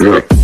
Yeah.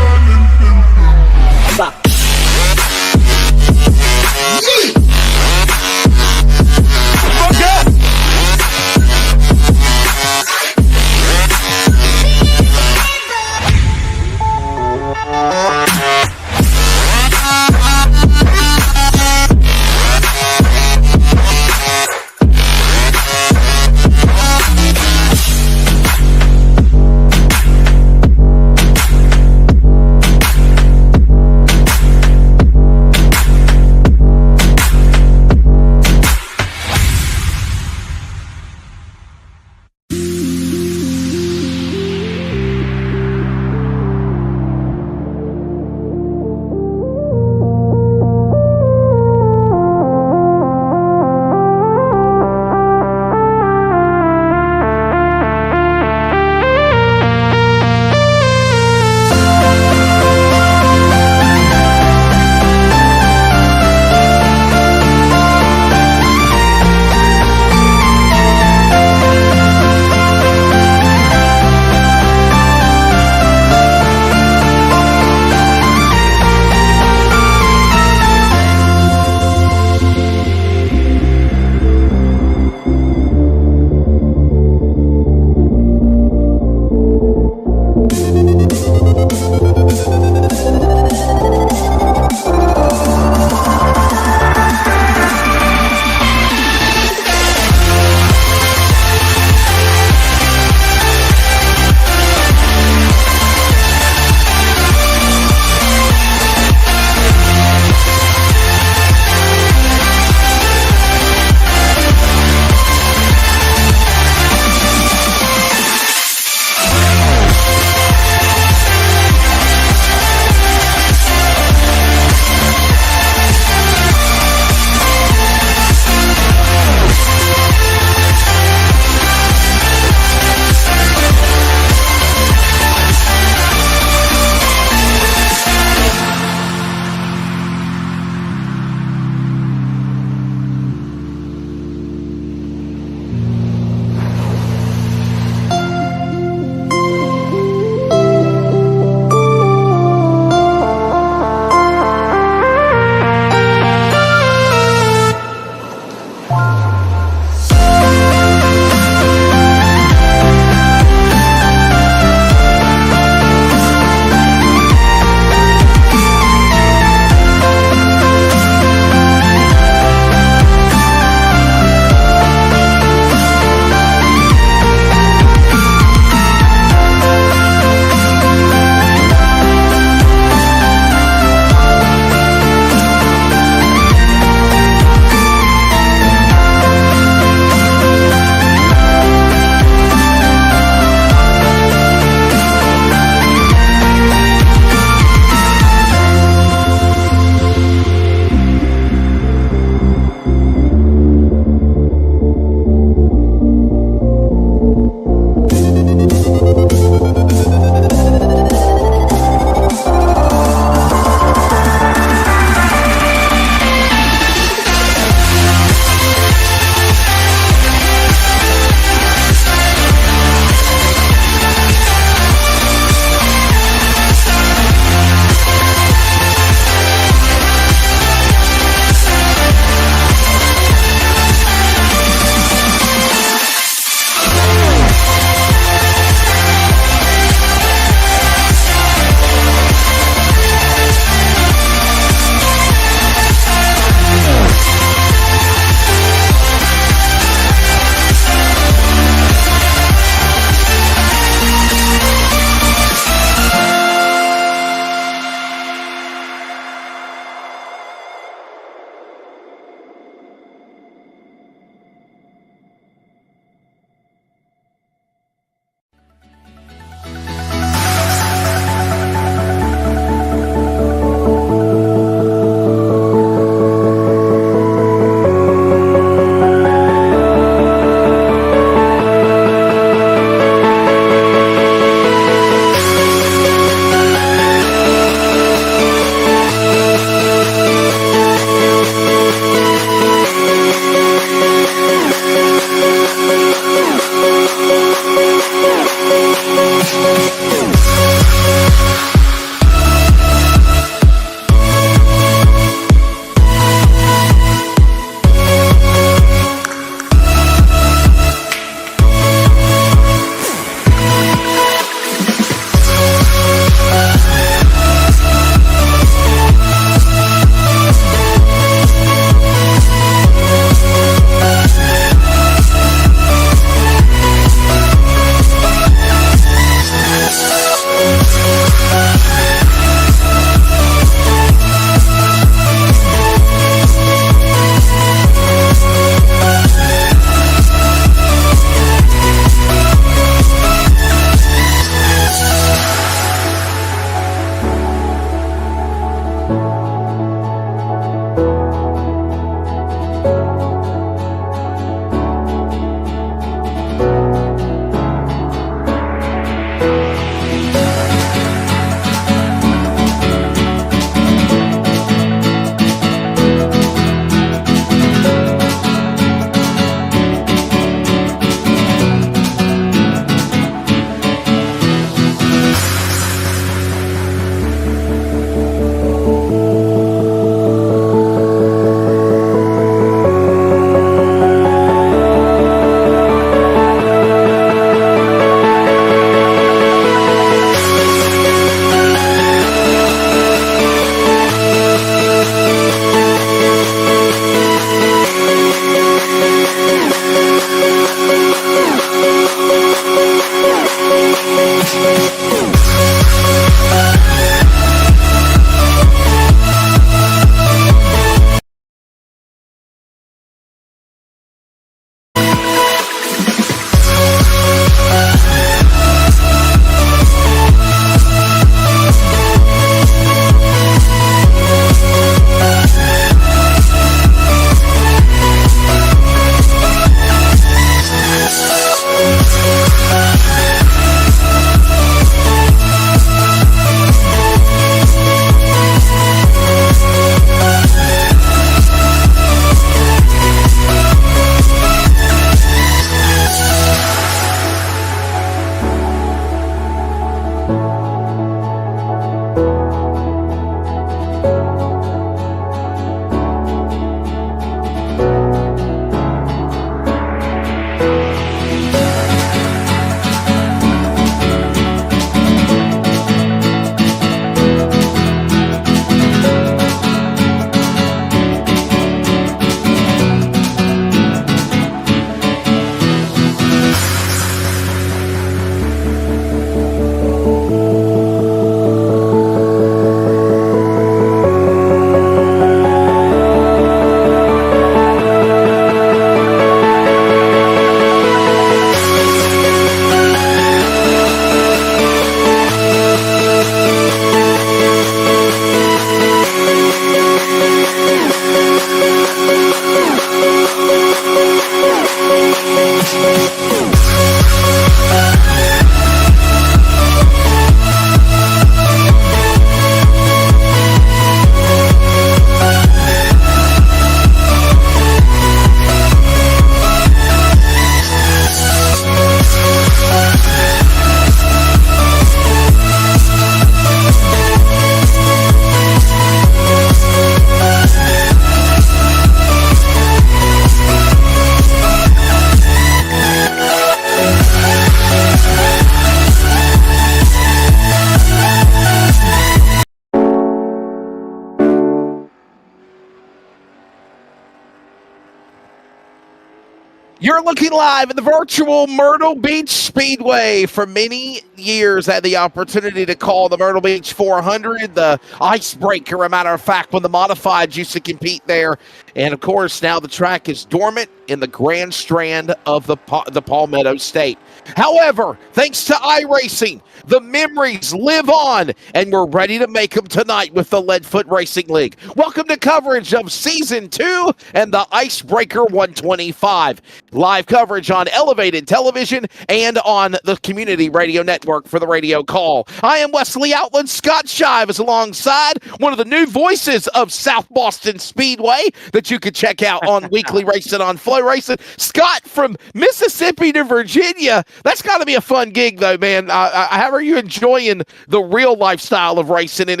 You're looking live at the virtual Myrtle Beach Speedway. For many years, I had the opportunity to call the Myrtle Beach 400 the icebreaker. A matter of fact, when the modifieds used to compete there. And, of course, now the track is dormant in the Grand Strand of the Palmetto State. However, thanks to Iracing, the memories live on, and we're ready to make them tonight with the Leadfoot Racing League. Welcome to coverage of Season 2 and the Icebreaker 125. Live coverage on Elevated Television and on the Community Radio Network for the radio call. I am Wesley Outland. Scott Shive is alongside one of the new voices of South Boston Speedway that you could check out on Weekly Racing on Flow Racing. Scott, from Mississippi to Virginia. That's got to be a fun gig, though, man. How are you enjoying the real lifestyle of racing? And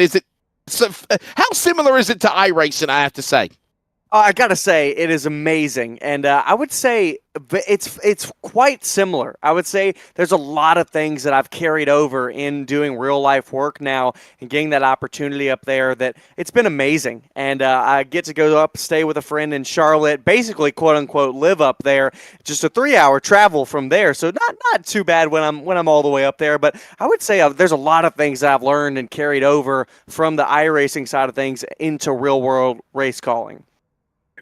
how similar is it to iRacing, I have to say? I got to say, it is amazing. And I would say it's quite similar. I would say there's a lot of things that I've carried over in doing real life work now and getting that opportunity up there that it's been amazing. And I get to go up, stay with a friend in Charlotte, basically, quote unquote, live up there. Just a 3-hour travel from there. So not too bad when I'm all the way up there. But I would say there's a lot of things that I've learned and carried over from the iRacing side of things into real world race calling.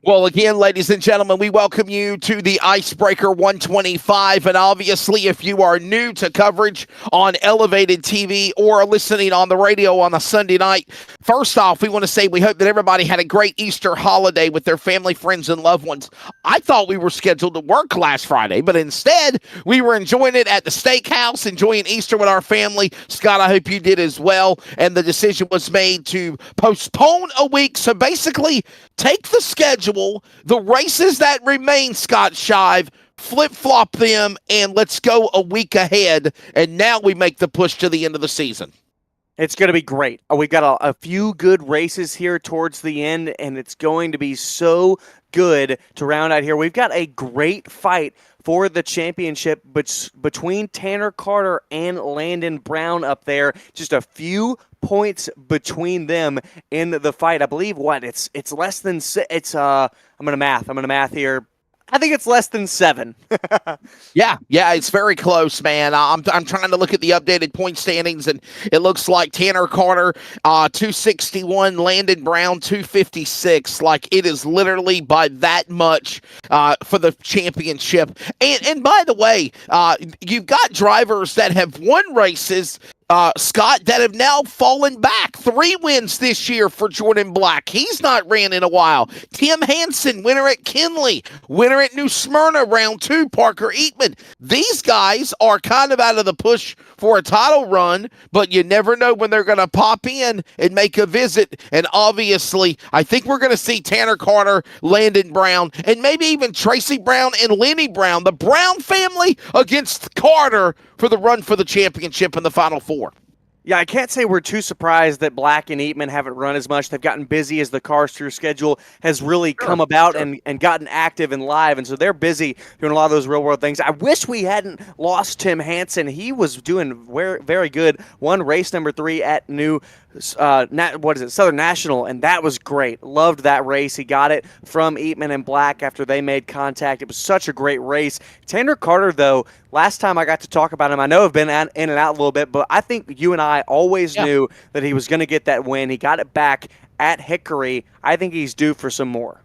Well, again, ladies and gentlemen, we welcome you to the Icebreaker 125. And obviously, if you are new to coverage on Elevated TV or listening on the radio on a Sunday night, first off, we want to say we hope that everybody had a great Easter holiday with their family, friends, and loved ones. I thought we were scheduled to work last Friday, but instead, we were enjoying it at the steakhouse, enjoying Easter with our family. Scott, I hope you did as well. And the decision was made to postpone a week. So basically, take the schedule, the races that remain, Scott Shive, flip-flop them, and let's go a week ahead. And now we make the push to the end of the season. It's going to be great. We've got a few good races here towards the end, and it's going to be so good to round out here. We've got a great fight for the championship between Tanner Carter and Landon Brown up there. Just a few points between them in the fight. I believe it's less than I'm gonna math here. I think it's less than 7. Yeah, it's very close, man. I'm trying to look at the updated point standings, and it looks like Tanner Carter 261, Landon Brown 256. Like, it is literally by that much for the championship. And by the way, you've got drivers that have won races, Scott, that have now fallen back. 3 wins this year for Jordan Black. He's not ran in a while. Tim Hansen, winner at Kinley. Winner at New Smyrna, round 2, Parker Eatman. These guys are kind of out of the push for a title run, but you never know when they're going to pop in and make a visit. And obviously, I think we're going to see Tanner Carter, Landon Brown, and maybe even Tracy Brown and Lenny Brown, the Brown family against Carter for the run for the championship in the Final Four. Yeah, I can't say we're too surprised that Black and Eatman haven't run as much. They've gotten busy as the Cars Through schedule has really come about and gotten active and live, and so they're busy doing a lot of those real-world things. I wish we hadn't lost Tim Hansen. He was doing very good. Won race number 3 at Southern National, and that was great. Loved that race. He got it from Eatman and Black after they made contact. It was such a great race. Tanner Carter, though, last time I got to talk about him, I know I've been in and out a little bit, but I think you and I always knew that he was going to get that win. He got it back at Hickory. I think he's due for some more.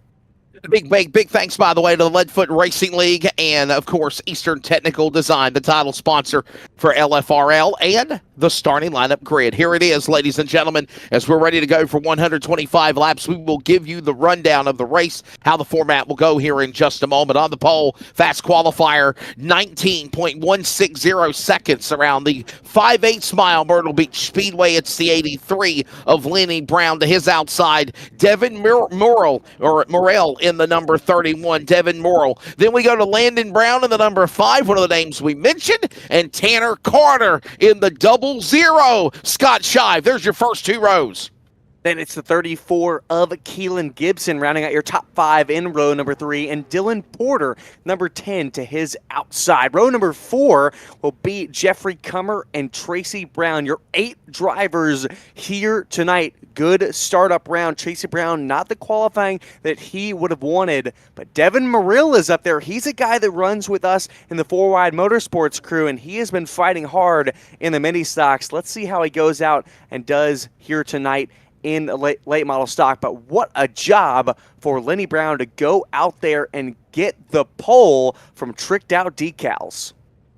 Big thanks, by the way, to the Leadfoot Racing League and, of course, Eastern Technical Design, the title sponsor for LFRL and the starting lineup grid. Here it is, ladies and gentlemen. As we're ready to go for 125 laps, we will give you the rundown of the race, how the format will go here in just a moment. On the pole, fast qualifier, 19.160 seconds around the 5/8 mile Myrtle Beach Speedway. It's the 83 of Lenny Brown. To his outside, Devin Myrtle in the number 31, Devin Myrtle. Then we go to Landon Brown in the number 5, one of the names we mentioned, and Tanner Carter in the 00. Scott Shive, there's your first 2 rows. Then it's the 34 of Keelan Gibson rounding out your top 5 in row number 3, and Dylan Porter, number 10, to his outside. Row number 4 will be Jeffrey Cummer and Tracy Brown, your 8 drivers here tonight. Good startup round. Tracy Brown, not the qualifying that he would have wanted, but Devin Myrtle is up there. He's a guy that runs with us in the 4Wide Motorsports crew, and he has been fighting hard in the mini stocks. Let's see how he goes out and does here tonight in late model stock. But what a job for Lenny Brown to go out there and get the pole from tricked out decals.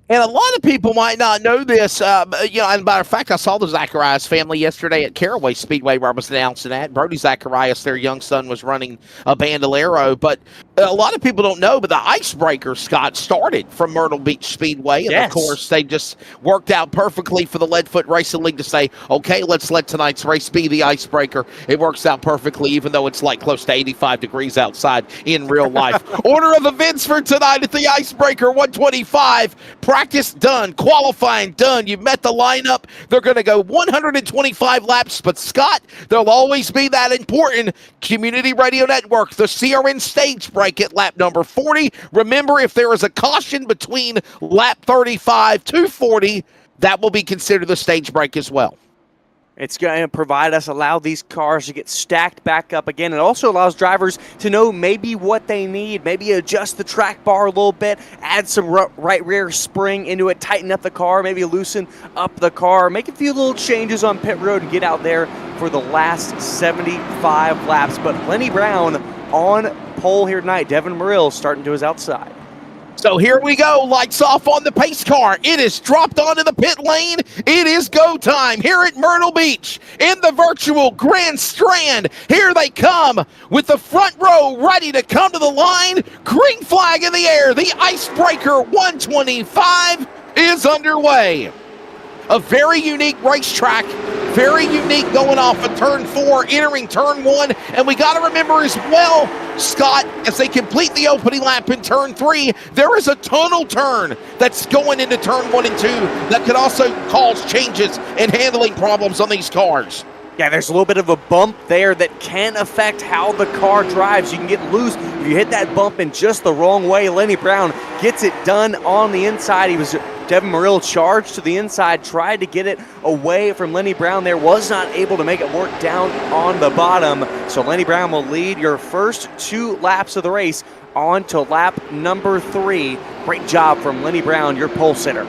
And a lot of people might not know this, and matter of fact, I saw the Zacharias family yesterday at Caraway Speedway where I was announcing that. Brody Zacharias, their young son, was running a Bandolero. But a lot of people don't know, but the Icebreaker, Scott, started from Myrtle Beach Speedway. And, of course, they just worked out perfectly for the Leadfoot Racing League to say, okay, let's let tonight's race be the Icebreaker. It works out perfectly, even though it's like close to 85 degrees outside in real life. Order of events for tonight at the Icebreaker, 125. Practice done, qualifying done. You've met the lineup. They're going to go 125 laps, but Scott, there'll always be that important Community Radio Network, the CRN stage break at lap number 40. Remember, if there is a caution between lap 35 to 40, that will be considered the stage break as well. It's going to allow these cars to get stacked back up again. It also allows drivers to know maybe what they need, maybe adjust the track bar a little bit, add some right rear spring into it, tighten up the car, maybe loosen up the car, make a few little changes on pit road and get out there for the last 75 laps. But Lenny Brown on pole here tonight. Devin Myrtle starting to his outside. So here we go, lights off on the pace car. It is dropped onto the pit lane. It is go time here at Myrtle Beach in the virtual Grand Strand. Here they come with the front row ready to come to the line. Green flag in the air. The Icebreaker 125 is underway. A very unique racetrack, very unique going off of turn 4, entering turn 1. And we got to remember as well, Scott, as they complete the opening lap in turn 3, there is a tunnel turn that's going into turn 1 and 2 that could also cause changes and handling problems on these cars. Yeah, there's a little bit of a bump there that can affect how the car drives. You can get loose if you hit that bump in just the wrong way. Lenny Brown gets it done on the inside. Devin Myrtle charged to the inside, tried to get it away from Lenny Brown there, was not able to make it work down on the bottom. So Lenny Brown will lead your first 2 laps of the race on to lap number 3. Great job from Lenny Brown, your pole sitter.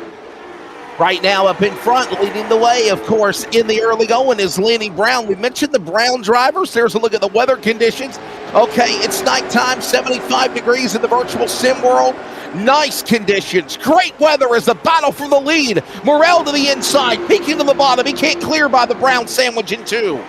Right now up in front, leading the way, of course, in the early going is Lenny Brown. We mentioned the Brown drivers. There's a look at the weather conditions. Okay, it's nighttime, 75 degrees in the virtual sim world. Nice conditions, great weather as the battle for the lead. Myrtle to the inside, peeking to the bottom. He can't clear by the Brown sandwich in 2.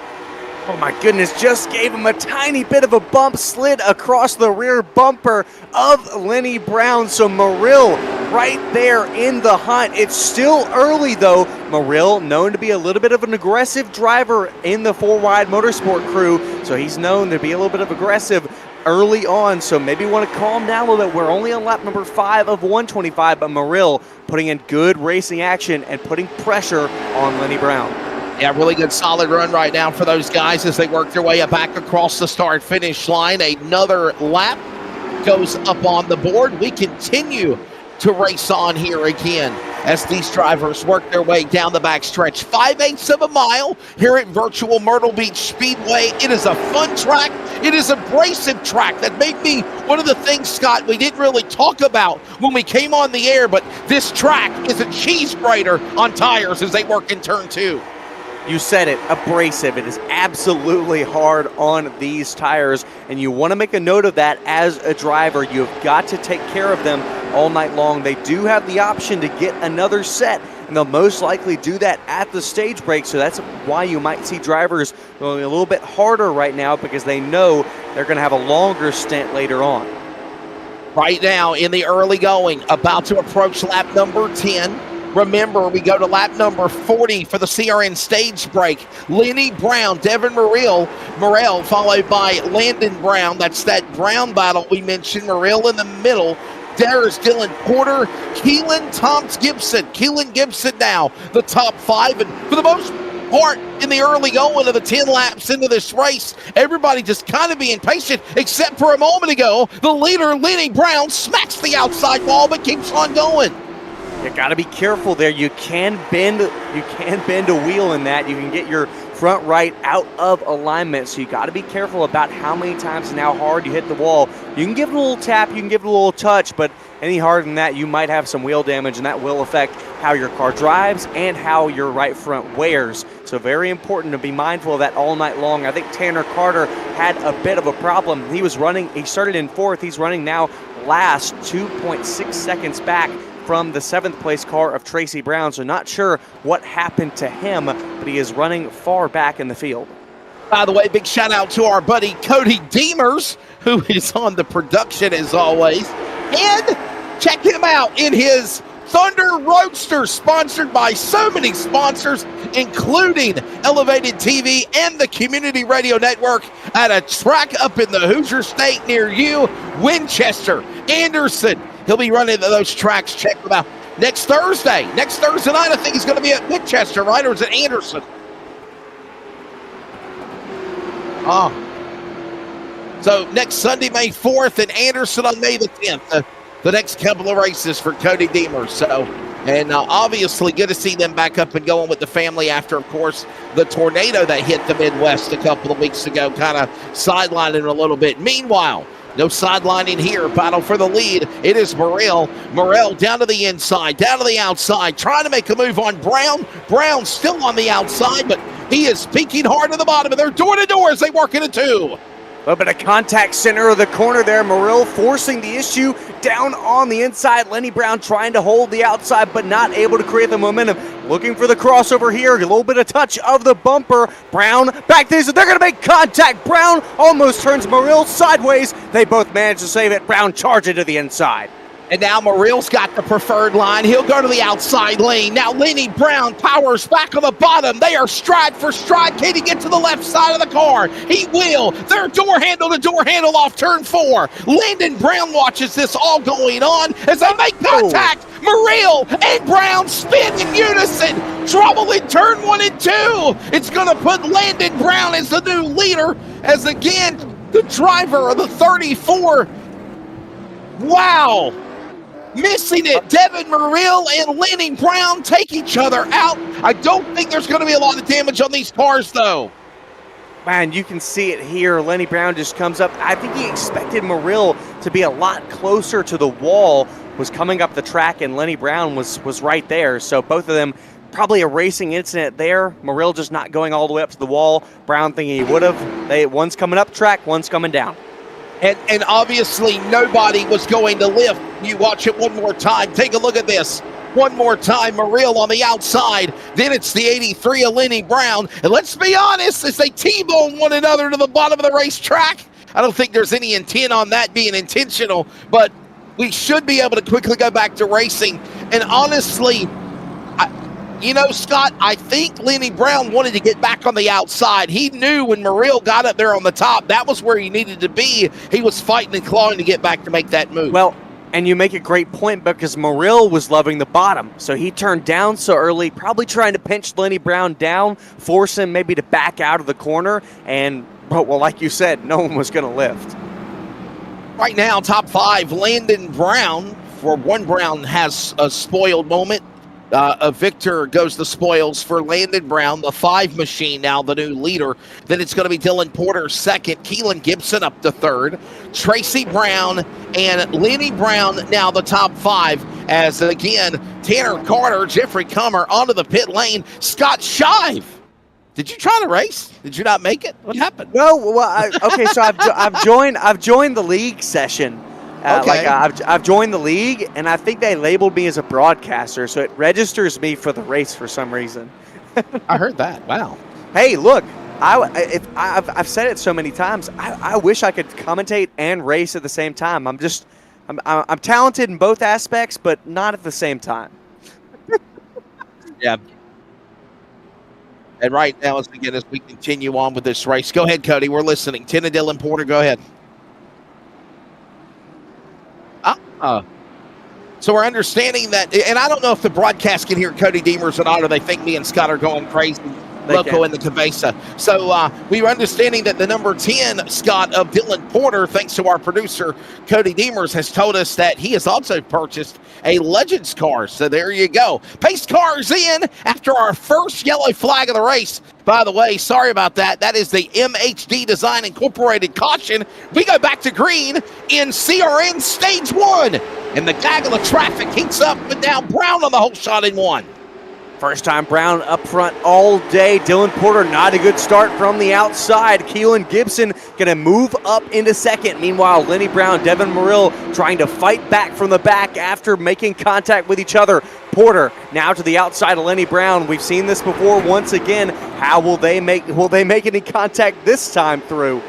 Oh my goodness, just gave him a tiny bit of a bump, slid across the rear bumper of Lenny Brown. So Myrtle right there in the hunt. It's still early though. Myrtle, known to be a little bit of an aggressive driver in the 4Wide Motorsport crew. So he's known to be a little bit of aggressive early on. So maybe want to calm down a little bit. We're only on lap number 5 of 125, but Myrtle putting in good racing action and putting pressure on Lenny Brown. Yeah, really good solid run right now for those guys as they work their way back across the start-finish line. Another lap goes up on the board. We continue to race on here again as these drivers work their way down the backstretch. 5/8 of a mile here at virtual Myrtle Beach Speedway. It is a fun track. It is a abrasive track. That may be one of the things, Scott, we didn't really talk about when we came on the air, but this track is a cheese grater on tires as they work in turn 2. You said it, abrasive. It is absolutely hard on these tires, and you want to make a note of that as a driver. You've got to take care of them all night long. They do have the option to get another set, and they'll most likely do that at the stage break, so that's why you might see drivers going a little bit harder right now because they know they're going to have a longer stint later on. Right now in the early going, about to approach lap number 10. Remember, we go to lap number 40 for the CRN stage break. Lenny Brown, Devin Myrtle, followed by Landon Brown. That's that Brown battle we mentioned. Myrtle in the middle. There's Dylan Porter, Keelan Gibson now, the top 5. And for the most part in the early going of the 10 laps into this race. Everybody just kind of being patient, except for a moment ago, the leader, Lenny Brown, smacks the outside wall but keeps on going. You got to be careful there. You can bend a wheel in that. You can get your front right out of alignment, so you got to be careful about how many times and how hard you hit the wall. You can give it a little tap, you can give it a little touch, but any harder than that, you might have some wheel damage, and that will affect how your car drives and how your right front wears. So very important to be mindful of that all night long. I think Tanner Carter had a bit of a problem. He started in 4th. He's running now last, 2.6 seconds back from the 7th place car of Tracy Brown. So not sure what happened to him, but he is running far back in the field. By the way, big shout out to our buddy Cody Deemers, who is on the production as always. And check him out in his Thunder Roadster, sponsored by so many sponsors, including Elevated TV and the Community Radio Network, at a track up in the Hoosier State near you, Winchester, Anderson. He'll be running those tracks. Check them out. Next Thursday night, I think he's going to be at Winchester, right? Or is it Anderson? So next Sunday, May 4th, and Anderson on May the 10th. The next couple of races for Cody Deemers. So, and obviously good to see them back up and going with the family after, of course, the tornado that hit the Midwest a couple of weeks ago, kind of sidelining a little bit. Meanwhile, no sidelining here. Battle for the lead. It is Myrtle. Myrtle down to the inside, down to the outside, trying to make a move on Brown. Brown still on the outside, but he is peeking hard to the bottom, and they're door to door as they work into 2. A little bit of contact center of the corner there. Myrtle forcing the issue down on the inside. Lenny Brown trying to hold the outside, but not able to create the momentum. Looking for the crossover here. A little bit of touch of the bumper. Brown back there. They're going to make contact. Brown almost turns Myrtle sideways. They both manage to save it. Brown charging to the inside. And now Myrtle's got the preferred line. He'll go to the outside lane. Now Lenny Brown powers back on the bottom. They are stride for stride. Can he get to the left side of the car? He will. They're door handle to door handle off turn 4. Landon Brown watches this all going on as they make contact. Myrtle and Brown spin in unison. Trouble in turn 1 and 2. It's going to put Landon Brown as the new leader, as again, the driver of the 34. Wow. Missing it. Devin Myrtle and Lenny Brown take each other out. I don't think there's going to be a lot of damage on these cars, though. Man, you can see it here. Lenny Brown just comes up. I think he expected Myrtle to be a lot closer to the wall, was coming up the track, and Lenny Brown was right there. So both of them, probably a racing incident there. Myrtle just not going all the way up to the wall. Brown thinking he would have. One's coming up track, one's coming down. And obviously nobody was going to lift. You watch it one more time. Take a look at this. One more time, Myrtle on the outside. Then it's the 83 of Lenny Brown. And let's be honest, as they T-bone one another to the bottom of the racetrack, I don't think there's any intent on that being intentional, but we should be able to quickly go back to racing. And honestly, Scott, I think Lenny Brown wanted to get back on the outside. He knew when Myrtle got up there on the top, that was where he needed to be. He was fighting and clawing to get back to make that move. Well, and you make a great point, because Myrtle was loving the bottom. So he turned down so early, probably trying to pinch Lenny Brown down, force him maybe to back out of the corner. And, well, like you said, no one was going to lift. Right now, top 5, Landon Brown. For one, Brown has a spoiled moment. Victor goes the spoils for Landon Brown, the 5 machine now, the new leader. Then it's going to be Dylan Porter second, Keelan Gibson up to 3rd, Tracy Brown and Lenny Brown now the top 5, as again, Tanner Carter, Jeffrey Comer onto the pit lane. Scott Shive, did you try to race? Did you not make it? What happened? No, okay, so I've joined the league session. Okay. I've joined the league, and I think they labeled me as a broadcaster, so it registers me for the race for some reason. I heard that. Wow. Hey, look, I've said it so many times. I wish I could commentate and race at the same time. I'm talented in both aspects, but not at the same time. Yeah. And right now, as we continue on with this race, go ahead, Cody. We're listening. 10 of Dylan Porter, go ahead. So we're understanding that, and I don't know if the broadcast can hear Cody Deemers or not, or they think me and Scott are going crazy. Loco and the Cabeza. So we were understanding that the number 10, Scott, of Dylan Porter, thanks to our producer, Cody Deemers, has told us that he has also purchased a Legends car. So there you go. Pace cars in after our first yellow flag of the race. By the way, sorry about that. That is the MHD Design Incorporated caution. We go back to green in CRN Stage 1. And the gaggle of traffic heats up, but now Brown on the whole shot in one. First time Brown up front all day. Dylan Porter, not a good start from the outside. Keelan Gibson going to move up into second. Meanwhile, Lenny Brown, Devin Myrtle trying to fight back from the back after making contact with each other. Porter now to the outside of Lenny Brown. We've seen this before once again. How will they make any contact this time through?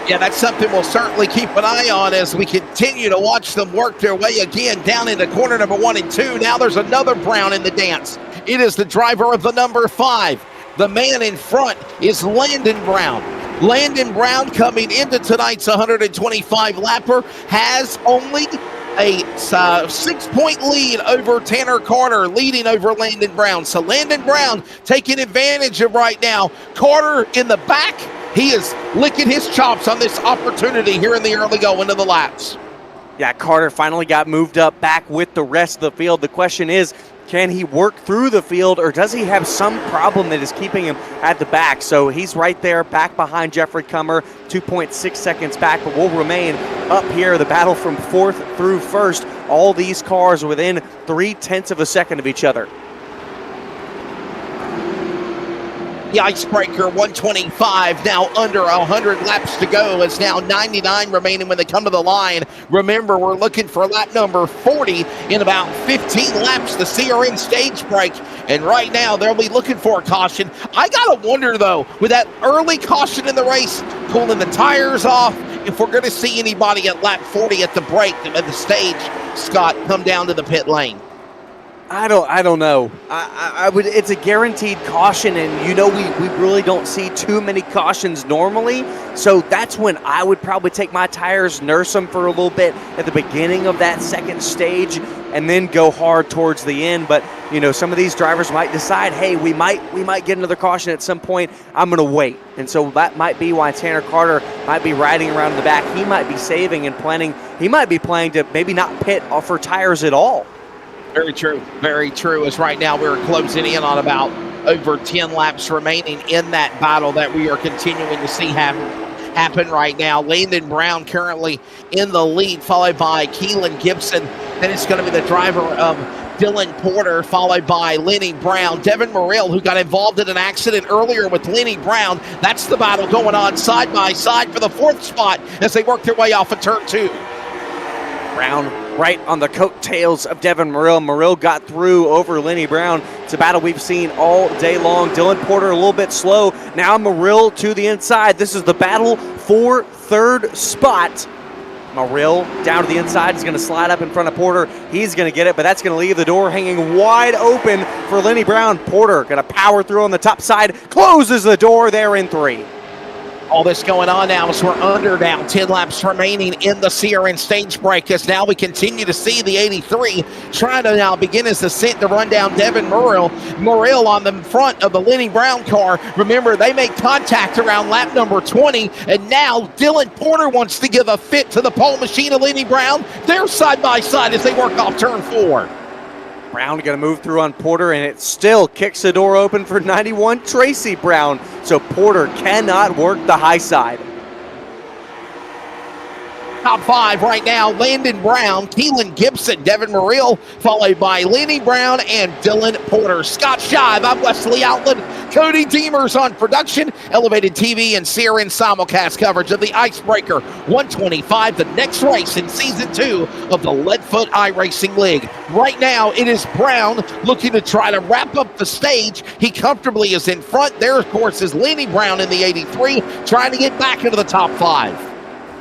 Yeah, that's something we'll certainly keep an eye on as we continue to watch them work their way again down into corner number 1 and 2. Now there's another Brown in the dance. It is the driver of the number 5. The man in front is Landon Brown. Landon Brown, coming into tonight's 125 lapper, has only a 6-point lead over Tanner Carter, leading over Landon Brown. So Landon Brown taking advantage of right now. Carter in the back. He is licking his chops on this opportunity here in the early going of the laps. Yeah, Carter finally got moved up back with the rest of the field. The question is, can he work through the field, or does he have some problem that is keeping him at the back? So he's right there back behind Jeffrey Comer, 2.6 seconds back, but will remain up here. The battle from 4th through 1st. All these cars within 0.3 of a second of each other. The icebreaker, 125, now under 100 laps to go. It's now 99 remaining when they come to the line. Remember, we're looking for lap number 40 in about 15 laps, the CRN stage break. And right now, they'll be looking for a caution. I got to wonder, though, with that early caution in the race, pulling the tires off, if we're going to see anybody at lap 40 at the break at the stage, Scott, come down to the pit lane. I don't know. I would. It's a guaranteed caution, and we really don't see too many cautions normally. So that's when I would probably take my tires, nurse them for a little bit at the beginning of that second stage, and then go hard towards the end. But some of these drivers might decide, hey, we might get another caution at some point. I'm going to wait, and so that might be why Tanner Carter might be riding around in the back. He might be saving and planning. He might be planning to maybe not pit for tires at all. Very true. Very true. As right now we're closing in on about over 10 laps remaining in that battle that we are continuing to see happen right now. Landon Brown currently in the lead, followed by Keelan Gibson. Then it's going to be the driver of Dylan Porter, followed by Lenny Brown. Devin Myrtle, who got involved in an accident earlier with Lenny Brown. That's the battle going on side by side for the 4th spot as they work their way off of turn 2. Brown right on the coattails of Devin Myrtle. Myrtle got through over Lenny Brown. It's a battle we've seen all day long. Dylan Porter a little bit slow. Now Myrtle to the inside. This is the battle for 3rd spot. Myrtle down to the inside. He's going to slide up in front of Porter. He's going to get it, but that's going to leave the door hanging wide open for Lenny Brown. Porter going to power through on the top side. Closes the door there in 3. All this going on now as we're under now 10 laps remaining in the CRN stage break, as now we continue to see the 83 trying to now begin his ascent to run down Devin Myrtle on the front of the Lenny Brown car. Remember, they make contact around lap number 20, and now Dylan Porter wants to give a fit to the pole machine of Lenny Brown. They're side by side as they work off turn 4. Brown going to move through on Porter, and it still kicks the door open for 91 Tracy Brown. So Porter cannot work the high side. Top 5 right now, Landon Brown, Keelan Gibson, Devin Myrtle, followed by Lenny Brown and Dylan Porter. Scott Shive, I'm Wesley Outland, Cody Deemers on production, Elevated TV and CRN simulcast coverage of the Icebreaker 125, the next race in Season 2 of the Leadfoot iRacing League. Right now, it is Brown looking to try to wrap up the stage. He comfortably is in front. There, of course, is Lenny Brown in the 83, trying to get back into the top 5.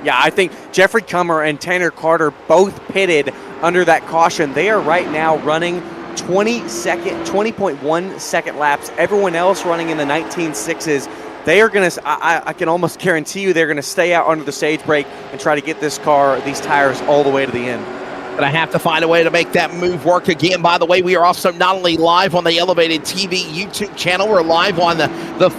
Yeah, I think Jeffrey Comer and Tanner Carter both pitted under that caution. They are right now running 20.1 second laps. Everyone else running in the 19.6s. They are going to, I can almost guarantee you, they're going to stay out under the stage break and try to get these tires all the way to the end. Gonna have to find a way to make that move work again. By the way, we are also not only live on the Elevated TV YouTube channel, we're live on the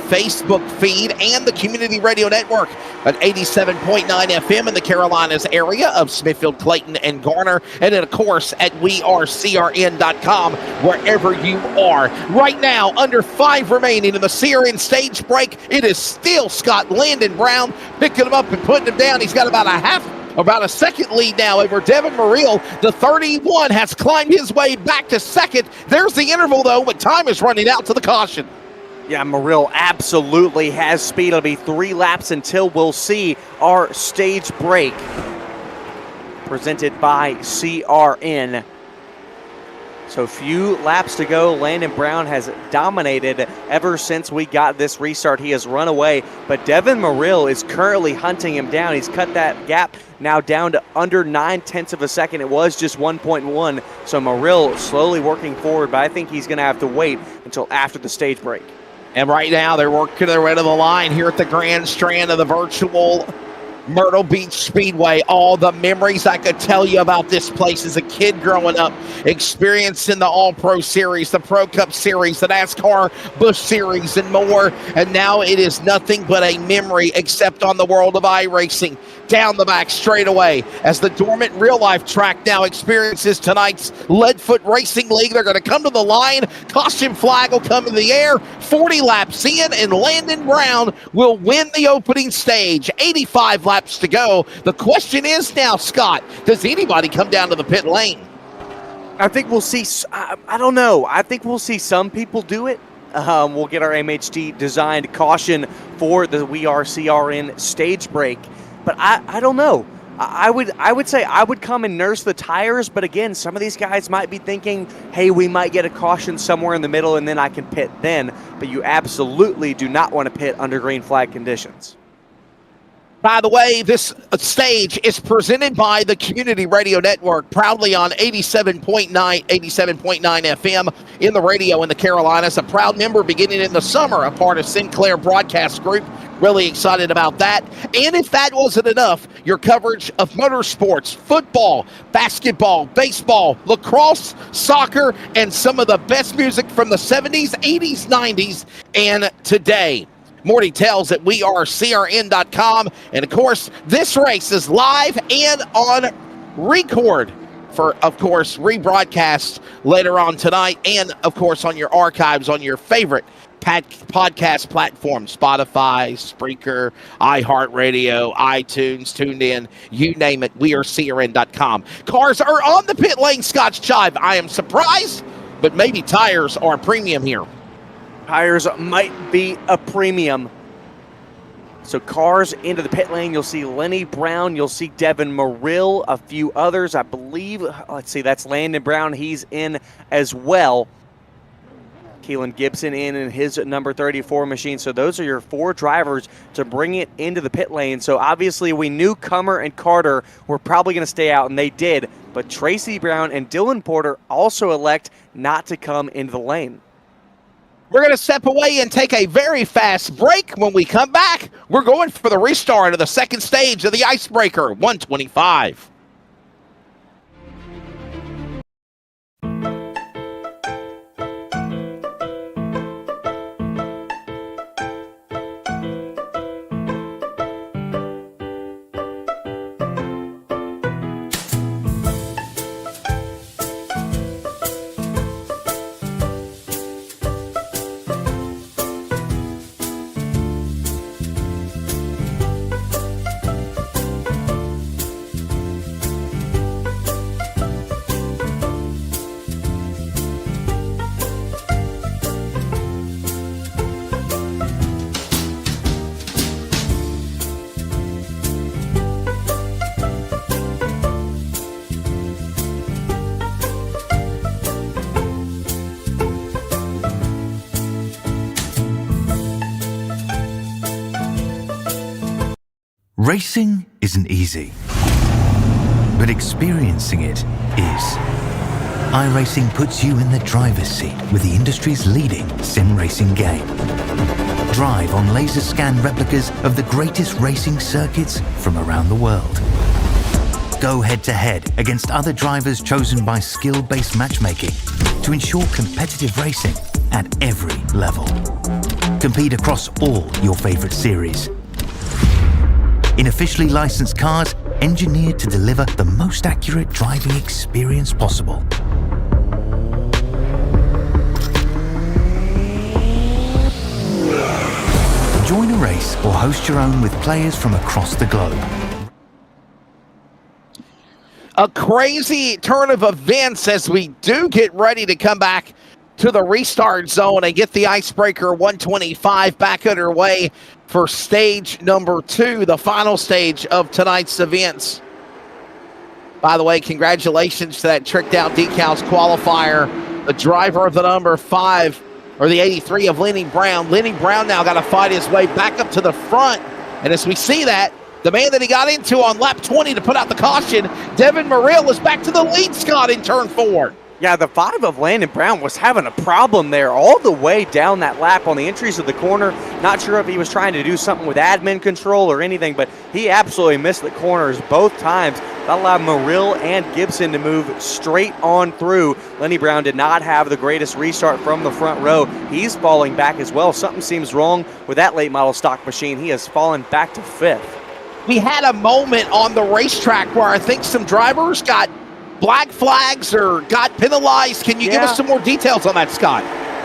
Facebook feed and the Community Radio Network at 87.9 FM in the Carolinas area of Smithfield, Clayton, and Garner. And then, of course, at wearecrn.com, wherever you are. Right now, under 5 remaining in the CRN stage break, it is still Scott Landon Brown picking him up and putting him down. He's got about a second lead now over Devin Myrtle. The 31 has climbed his way back to second. There's the interval, though, but time is running out to the caution. Yeah, Myrtle absolutely has speed. It'll be 3 laps until we'll see our stage break presented by CRN. So few laps to go. Landon Brown has dominated ever since we got this restart. He has run away, but Devin Myrtle is currently hunting him down. He's cut that gap now down to under 9/10 of a second. It was just 1.1, so Myrtle slowly working forward, but I think he's going to have to wait until after the stage break. And right now, they're working their way to the line here at the Grand Strand of the virtual Myrtle Beach Speedway. All the memories I could tell you about this place as a kid growing up, experiencing the All-Pro Series, the Pro Cup Series, the NASCAR Busch Series, and more. And now it is nothing but a memory, except on the world of iRacing. Down the back straightaway as the dormant real-life track now experiences tonight's Leadfoot Racing League. They're going to come to the line. Caution flag will come in the air. 40 laps in, and Landon Brown will win the opening stage. 85 laps to go. The question is now, Scott, does anybody come down to the pit lane? I think we'll see. I don't know. I think we'll see some people do it. We'll get our MHD designed caution for the We Are CRN stage break. But I don't know. I would say I would come and nurse the tires, but again, some of these guys might be thinking, hey, we might get a caution somewhere in the middle and then I can pit then. But you absolutely do not want to pit under green flag conditions. By the way, this stage is presented by the Community Radio Network, proudly on 87.9 FM in the radio in the Carolinas, a proud member beginning in the summer, a part of Sinclair Broadcast Group. Really excited about that. And if that wasn't enough, your coverage of motorsports, football, basketball, baseball, lacrosse, soccer, and some of the best music from the 70s, 80s, 90s, and today. More details at wearecrn.com. And, of course, this race is live and on record for, of course, rebroadcast later on tonight and, of course, on your archives on your favorite podcast platform, Spotify, Spreaker, iHeartRadio, iTunes, TuneIn, you name it, wearecrn.com. Cars are on the pit lane, Scotch Chive. I am surprised, but maybe tires are premium here. Tires might be a premium. So cars into the pit lane. You'll see Lenny Brown. You'll see Devin Myrtle, a few others, I believe. Let's see, that's Landon Brown. He's in as well. Keelan Gibson in his number 34 machine. So those are your 4 drivers to bring it into the pit lane. So obviously we knew Comer and Carter were probably going to stay out, and they did. But Tracy Brown and Dylan Porter also elect not to come into the lane. We're going to step away and take a very fast break. When we come back, we're going for the restart of the second stage of the Icebreaker 125. Racing isn't easy, but experiencing it is. iRacing puts you in the driver's seat with the industry's leading sim racing game. Drive on laser scan replicas of the greatest racing circuits from around the world. Both go head-to-head against other drivers chosen by skill-based matchmaking to ensure competitive racing at every level. Compete across all your favorite series. In officially licensed cars, engineered to deliver the most accurate driving experience possible. Join a race or host your own with players from across the globe. A crazy turn of events as we do get ready to come back to the restart zone and get the Icebreaker 125 back underway for stage number 2, the final stage of tonight's events. By the way, congratulations to that tricked out decals qualifier, the driver of the number 5, or the 83 of Lenny Brown. Lenny Brown now got to fight his way back up to the front. And as we see that, the man that he got into on lap 20 to put out the caution, Devin Myrtle, is back to the lead, Scott, in turn 4. Yeah, the 5 of Landon Brown was having a problem there all the way down that lap on the entries of the corner. Not sure if he was trying to do something with admin control or anything, but he absolutely missed the corners both times. That allowed Myrtle and Gibson to move straight on through. Lenny Brown did not have the greatest restart from the front row. He's falling back as well. Something seems wrong with that late model stock machine. He has fallen back to 5th. We had a moment on the racetrack where I think some drivers got black flags or got penalized. Can you give us some more details on that, Scott?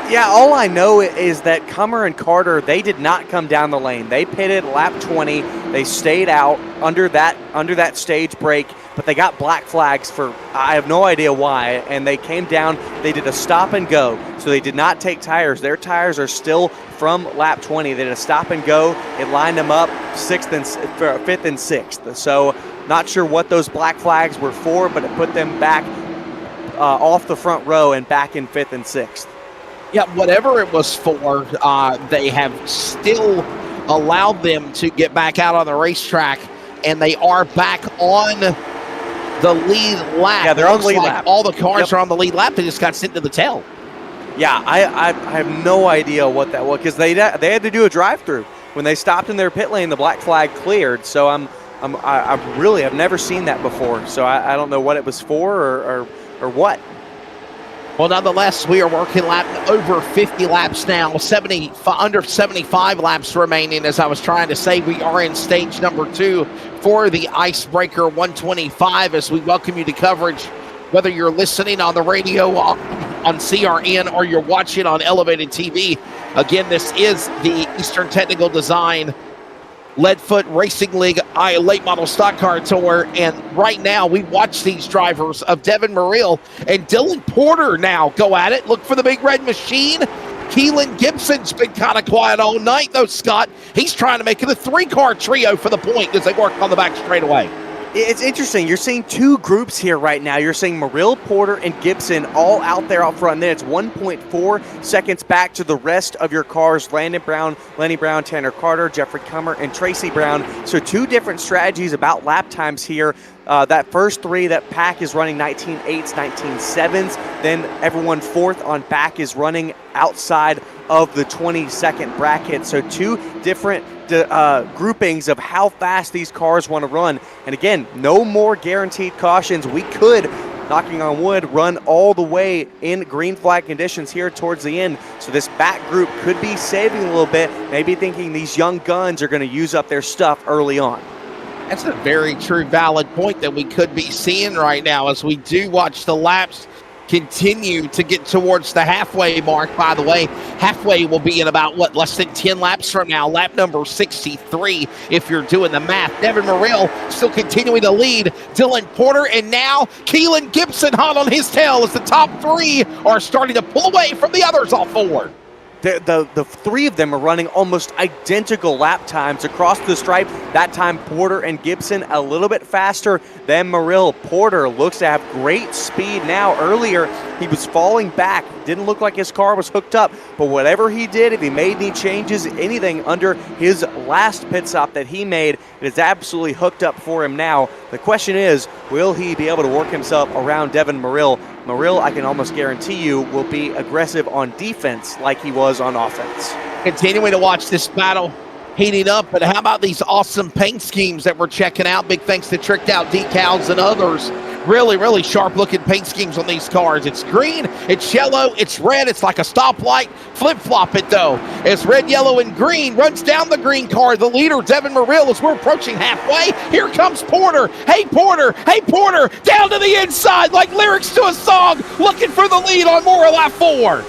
Yeah, all I know is that Cummer and Carter, they did not come down the lane. They pitted lap 20. They stayed out under that stage break, but they got black flags for I have no idea why, and they came down. They did a stop and go, so they did not take tires. Their tires are still from lap 20. They did a stop and go. It lined them up 5th and 6th. So not sure what those black flags were for, but it put them back off the front row and back in 5th and 6th. Yeah, whatever it was for, they have still allowed them to get back out on the racetrack, and they are back on the lead lap. Yeah, they're on the lead lap. All the cars are on the lead lap. They just got sent to the tail. Yeah, I have no idea what that was, because they had to do a drive-through. When they stopped in their pit lane, the black flag cleared. So I really have never seen that before. So I don't know what it was for or what. Well, nonetheless, we are working over 50 laps now, under 75 laps remaining. As I was trying to say, we are in stage number 2 for the Icebreaker 125 as we welcome you to coverage, whether you're listening on the radio, on CRN, or you're watching on Elevated TV. Again, this is the Eastern Technical Design Leadfoot Racing League late model stock car tour, and right now we watch these drivers of Devin Myrtle and Dylan Porter now go at it. Look for the big red machine. Keelan Gibson's been kind of quiet all night though, Scott. He's trying to make it a 3-car trio for the point as they work on the back straightaway. It's interesting. You're seeing 2 groups here right now. You're seeing Myrtle, Porter, and Gibson all out there out front. And then it's 1.4 seconds back to the rest of your cars. Landon Brown, Lenny Brown, Tanner Carter, Jeffrey Cummer, and Tracy Brown. So 2 different strategies about lap times here. That first 3, that pack is running 19.8s, 19.7s. Then everyone 4th on back is running outside of the 20-second bracket. So 2 different groupings of how fast these cars want to run. And again, no more guaranteed cautions. We could, knocking on wood, run all the way in green flag conditions here towards the end. So this back group could be saving a little bit, maybe thinking these young guns are going to use up their stuff early on. That's a very true, valid point that we could be seeing right now as we do watch the laps continue to get towards the halfway mark. By the way, halfway will be in about, less than 10 laps from now. Lap number 63, if you're doing the math. Devin Myrtle still continuing to lead. Dylan Porter, and now Keelan Gibson hot on his tail as the top 3 are starting to pull away from the others all 4. The 3 of them are running almost identical lap times across the stripe. That time, Porter and Gibson a little bit faster than Myrtle. Porter looks to have great speed now. Earlier, he was falling back. Didn't look like his car was hooked up, but whatever he did, if he made any changes, anything under his last pit stop that he made, it is absolutely hooked up for him now. The question is, will he be able to work himself around Devin Myrtle? Myrtle, I can almost guarantee you, will be aggressive on defense like he was on offense. Continuing to watch this battle heating up. But how about these awesome paint schemes that we're checking out? Big thanks to Tricked Out Decals and others. Really, really sharp looking paint schemes on these cars. It's green, it's yellow, it's red. It's like a stoplight. Flip flop it though. It's red, yellow, and green. Runs down the green car. The leader, Devin Myrtle, as we're approaching halfway. Here comes Porter. Hey, Porter. Hey, Porter. Down to the inside like lyrics to a song. Looking for the lead on Moore lap 4.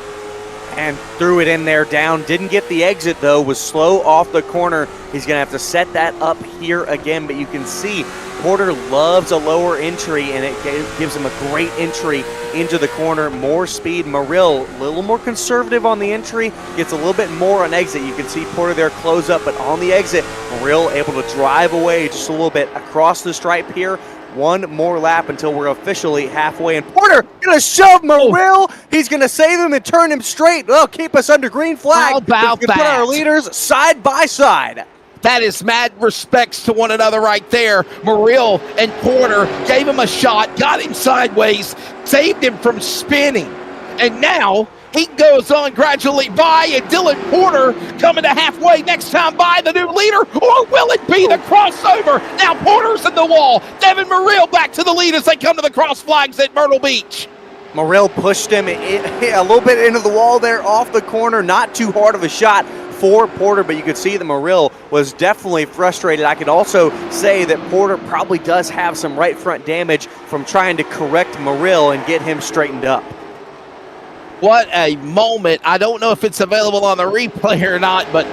And threw it in there down. Didn't get the exit, though. Was slow off the corner. He's going to have to set that up here again. But you can see Porter loves a lower entry, and it gives him a great entry into the corner. More speed. Myrtle, a little more conservative on the entry. Gets a little bit more on exit. You can see Porter there close up, but on the exit, Myrtle able to drive away just a little bit across the stripe here. One more lap until we're officially halfway. And Porter going to shove Myrtle. He's going to save him and turn him straight. Oh, keep us under green flag. How about that? Put our leaders side by side. That is mad respects to one another right there. Myrtle and Porter gave him a shot, got him sideways, saved him from spinning. And now he goes on gradually by, and Dylan Porter coming to halfway next time by, the new leader, or will it be the crossover? Now Porter's in the wall. Devin Myrtle back to the lead as they come to the cross flags at Myrtle Beach. Myrtle pushed him a little bit into the wall there off the corner. Not too hard of a shot for Porter, but you could see that Myrtle was definitely frustrated. I could also say that Porter probably does have some right front damage from trying to correct Myrtle and get him straightened up. What a moment. I don't know if it's available on the replay or not, but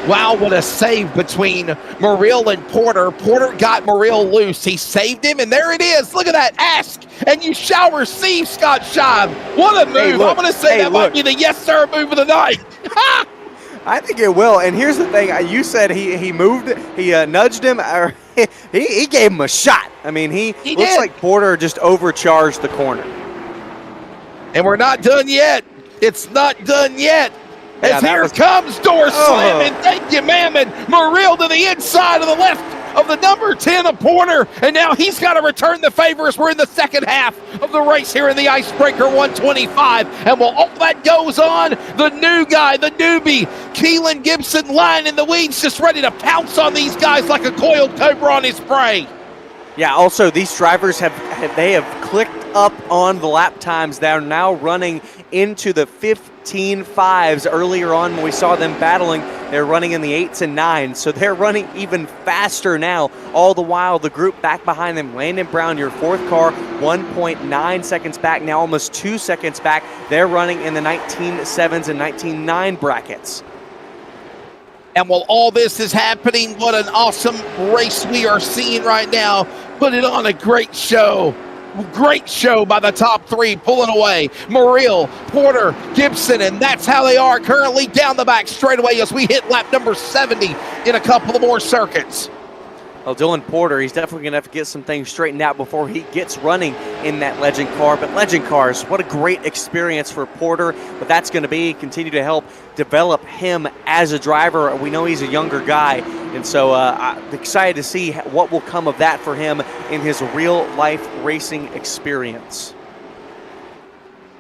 wow, what a save between Myrtle and Porter. Porter got Myrtle loose. He saved him, and there it is. Look at that. Ask, and you shall receive, Scott Shive. What a move. Hey, look. I'm going to say that might be the yes, sir move of the night. I think it will. And here's the thing. You said he moved, he nudged him, or he gave him a shot. I mean, he looks did. like Porter just overcharged the corner. And we're not done yet. It's not done yet. As Yeah, here comes door slamming. Thank you, Mammon. Myrtle to the inside of the left of the number 10 of Porter. And now he's got to return the favor as we're in the second half of the race here in the Icebreaker 125. And while all that goes on, the new guy, the newbie, Keelan Gibson, lying in the weeds, just ready to pounce on these guys like a coiled cobra on his prey. Yeah, also these drivers have clicked up on the lap times. They're now running into the 15.5s. Earlier on when we saw them battling, they're running in the 8s and 9s. So they're running even faster now. All the while, the group back behind them, Landon Brown, your fourth car, 1.9 seconds back, now almost 2 seconds back. They're running in the 19.7s and 19.9 brackets. And while all this is happening, what an awesome race we are seeing right now. Put it on a great show. Great show by the top three, pulling away. Myrtle, Porter, Gibson, and that's how they are currently down the back straightaway as we hit lap number 70 in a couple of more circuits. Well, Dylan Porter, he's definitely going to have to get some things straightened out before he gets running in that Legend car. But Legend cars, what a great experience for Porter. But that's going to continue to help develop him as a driver. We know he's a younger guy, and so I'm excited to see what will come of that for him in his real-life racing experience.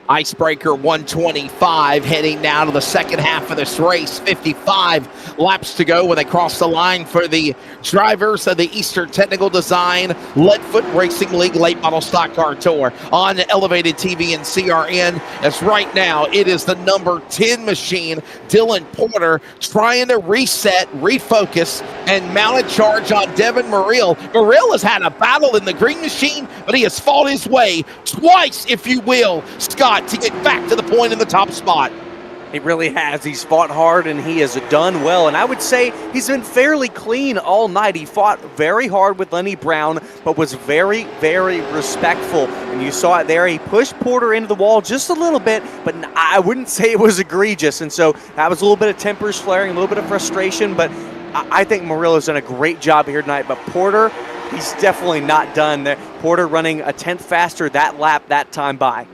Icebreaker 125 heading now to the second half of this race. 55 laps to go when they cross the line for the drivers of the Eastern Technical Design Leadfoot Racing League Late Model Stock Car Tour on Elevated TV and CRN. As right now, it is the number 10 machine, Dylan Porter, trying to reset, refocus, and mount a charge on Devin Myrtle. Myrtle has had a battle in the green machine, but he has fought his way twice, if you will, Scott, to get back to the point in the top spot. He really has. He's fought hard, and he has done well. And I would say he's been fairly clean all night. He fought very hard with Lenny Brown, but was very, very respectful. And you saw it there. He pushed Porter into the wall just a little bit, but I wouldn't say it was egregious. And so that was a little bit of tempers flaring, a little bit of frustration. But I think Morilla's done a great job here tonight. But Porter, he's definitely not done. Porter running a tenth faster that lap, that time by.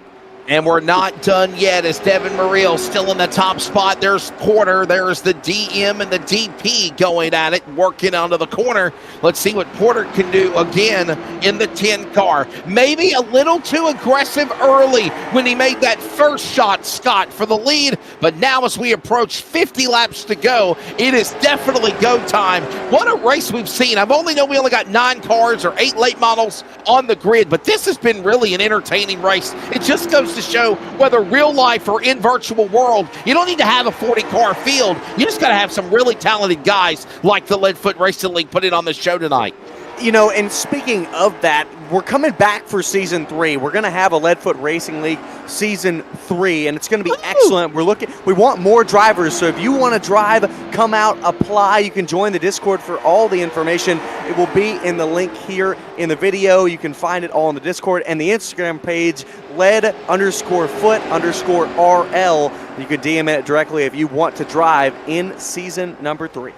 And we're not done yet as Devin Myrtle still in the top spot. There's Porter. There's the DM and the DP going at it, working onto the corner. Let's see what Porter can do again in the 10 car. Maybe a little too aggressive early when he made that first shot, Scott, for the lead. But now as we approach 50 laps to go, it is definitely go time. What a race we've seen. I've only known we only got 9 cars or 8 late models on the grid, but this has been really an entertaining race. It just goes to show whether real life or in virtual world, you don't need to have a 40-car field. You just got to have some really talented guys like the Leadfoot Racing League put it on the show tonight. You know, and speaking of that, we're coming back for Season 3. We're going to have a Leadfoot Racing League Season 3, and it's going to be excellent. We want more drivers, so if you want to drive, come out, apply. You can join the Discord for all the information. It will be in the link here in the video. You can find it all in the Discord and the Instagram page, led_foot_RL. You can DM it directly if you want to drive in Season number 3.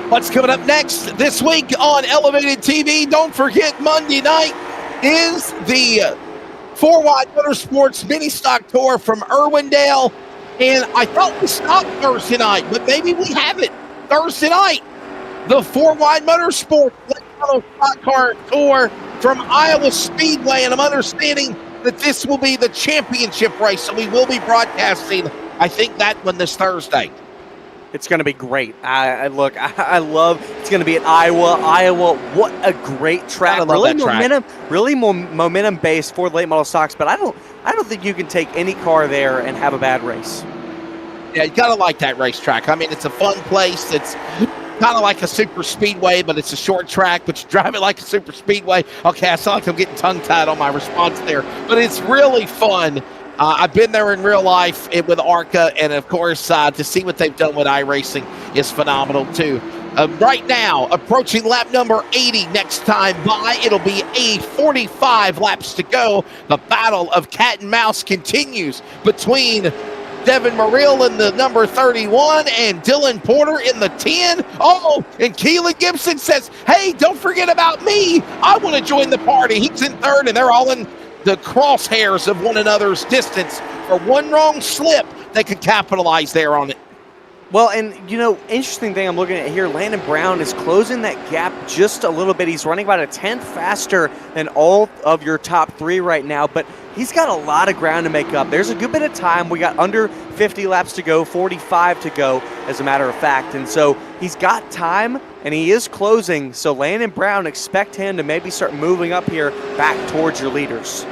What's coming up next this week on Elevated TV? Don't forget, Monday night is the 4Wide Motorsports Mini Stock Tour from Irwindale. And I thought we stopped Thursday night, but maybe we haven't. Thursday night, the 4Wide Motorsports Stock Car Tour from Iowa Speedway. And I'm understanding that this will be the championship race, so we will be broadcasting, I think, that one this Thursday. It's going to be great. I love. It's going to be at Iowa. What a great track! Really momentum based for late model stocks. But I don't think you can take any car there and have a bad race. Yeah, you gotta like that racetrack. I mean, it's a fun place. It's kind of like a super speedway, but it's a short track, but you drive it like a super speedway. Okay, I sound like I'm getting tongue-tied on my response there, but it's really fun. I've been there in real life with ARCA, and of course, to see what they've done with iRacing is phenomenal too. Right now, approaching lap number 80 next time by. It'll be 45 laps to go. The battle of cat and mouse continues between Devin Myrtle in the number 31 and Dylan Porter in the 10. Oh, and Keelan Gibson says, hey, don't forget about me. I want to join the party. He's in third, and they're all in the crosshairs of one another's distance. For one wrong slip, they could capitalize there on it. Well, and, you know, interesting thing I'm looking at here, Landon Brown is closing that gap just a little bit. He's running about a tenth faster than all of your top 3 right now, but he's got a lot of ground to make up. There's a good bit of time. We got under 50 laps to go, 45 to go, as a matter of fact. And so he's got time, and he is closing. So Landon Brown, expect him to maybe start moving up here back towards your leaders.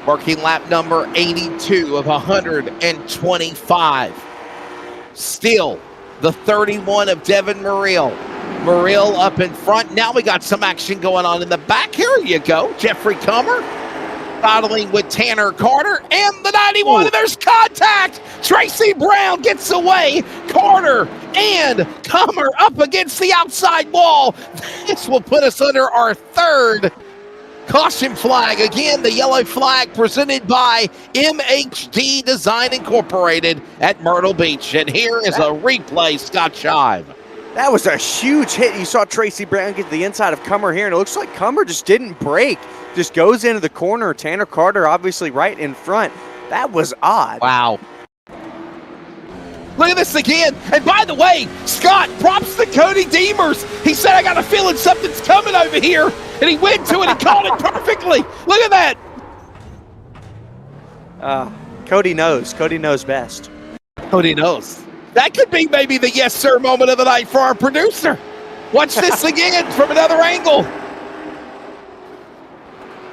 Working lap number 82 of 125. Still the 31 of Devin Myrtle. Myrtle up in front. Now we got some action going on in the back. Here you go. Jeffrey Comer battling with Tanner Carter and the 91. And there's contact. Tracy Brown gets away. Carter and Comer up against the outside wall. This will put us under our third caution flag. Again, the yellow flag presented by MHD Design Incorporated at Myrtle Beach. And here is a replay, Scott Shive. That was a huge hit. You saw Tracy Brown get to the inside of Comer here, and it looks like Comer just didn't break. Just goes into the corner. Tanner Carter obviously right in front. That was odd. Wow. Look at this again. And by the way, Scott, props to Cody Demers. He said, I got a feeling something's coming over here. And he went to it and called it perfectly. Look at that. Cody knows. Cody knows best. Cody knows. That could be maybe the yes, sir moment of the night for our producer. Watch this again from another angle.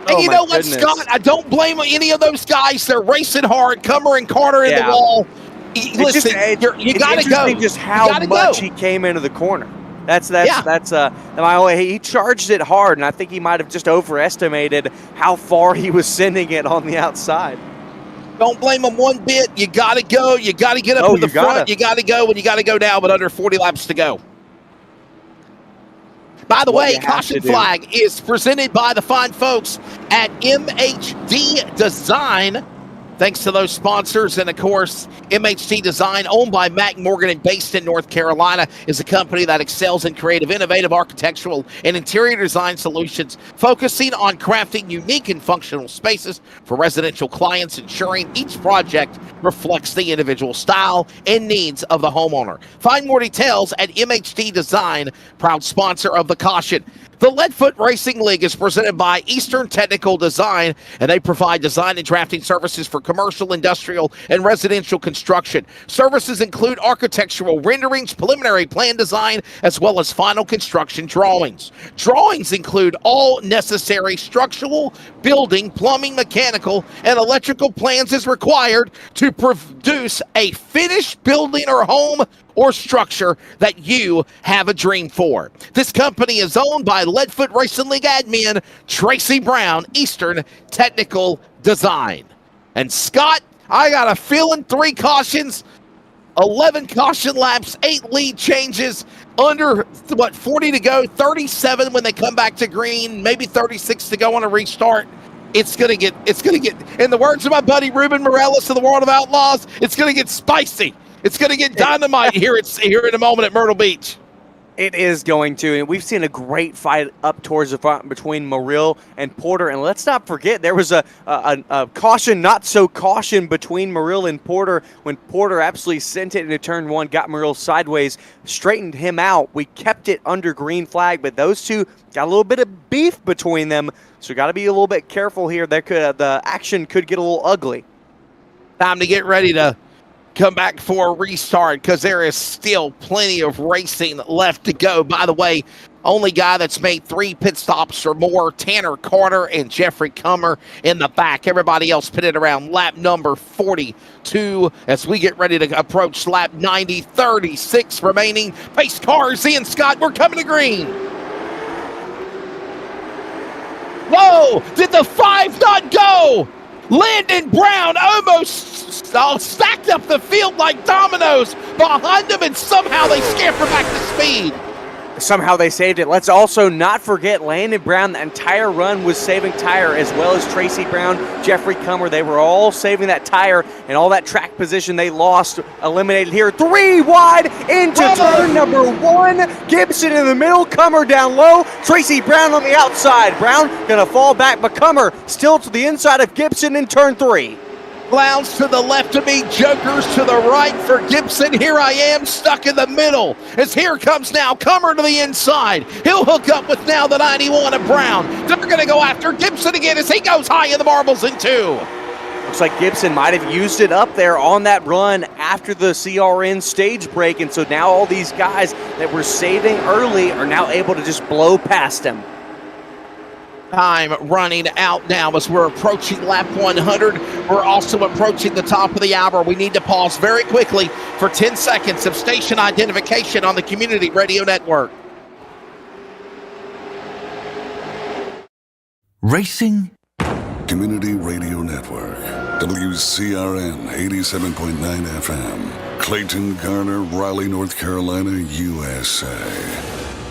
And you know what, Scott? I don't blame any of those guys. They're racing hard. Comer and Carter in the wall. Listen, you got to go. Just how much he came into the corner. He charged it hard, and I think he might have just overestimated how far he was sending it on the outside. Don't blame him one bit. You got to go. You got to get up to the front. You got to go, and you got to go now, but under 40 laps to go. By the way, caution flag is presented by the fine folks at MHD Design. Thanks to those sponsors. And of course, MHT Design, owned by Mac Morgan and based in North Carolina, is a company that excels in creative, innovative architectural and interior design solutions, focusing on crafting unique and functional spaces for residential clients, ensuring each project reflects the individual style and needs of the homeowner. Find more details at MHT Design, proud sponsor of the Caution. The Leadfoot Racing League is presented by Eastern Technical Design, and they provide design and drafting services for commercial, industrial, and residential construction. Services include architectural renderings, preliminary plan design, as well as final construction drawings. Drawings include all necessary structural, building, plumbing, mechanical, and electrical plans as required to produce a finished building or home or structure that you have a dream for. This company is owned by Leadfoot Racing League admin Tracy Brown, Eastern Technical Design. And Scott, I got a feeling 3 cautions, 11 caution laps, 8 lead changes, under 40 to go, 37 when they come back to green, maybe 36 to go on a restart. It's gonna get, in the words of my buddy Ruben Morales of the World of Outlaws, it's gonna get spicy. It's going to get dynamite here in a moment at Myrtle Beach. It is going to, and we've seen a great fight up towards the front between Myrtle and Porter. And let's not forget, there was a caution, not so caution between Myrtle and Porter when Porter absolutely sent it into turn 1, got Myrtle sideways, straightened him out. We kept it under green flag, but those two got a little bit of beef between them, so got to be a little bit careful here. The action could get a little ugly. Time to get ready to come back for a restart because there is still plenty of racing left to go. By the way, only guy that's made 3 pit stops or more, Tanner Carter and Jeffrey Comer in the back. Everybody else pitted around lap number 42 as we get ready to approach lap 90, 36 remaining. Pace cars in, Scott, we're coming to green. Whoa, did the 5 not go? Landon Brown almost stacked up the field like dominoes behind them, and somehow they scamper back to speed. Somehow they saved it. Let's also not forget Landon Brown. The entire run was saving tire, as well as Tracy Brown, Jeffrey Comer. They were all saving that tire, and all that track position they lost, eliminated here. 3 wide into turn number 1. Gibson in the middle, Comer down low, Tracy Brown on the outside. Brown gonna fall back, but Comer still to the inside of Gibson in turn 3. Clowns to the left of me, Jokers to the right for Gibson. Here I am stuck in the middle as here comes now Comer to the inside. He'll hook up with now the 91 of Brown. They're going to go after Gibson again as he goes high in the marbles in 2. Looks like Gibson might have used it up there on that run after the CRN stage break, and so now all these guys that were saving early are now able to just blow past him. Time running out now as we're approaching lap 100. We're also approaching the top of the hour. We need to pause very quickly for 10 seconds of station identification on the Community Radio Network. Racing Community Radio Network, WCRN 87.9 FM, Clayton, Garner, Raleigh, North Carolina, USA.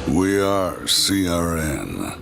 We are CRN.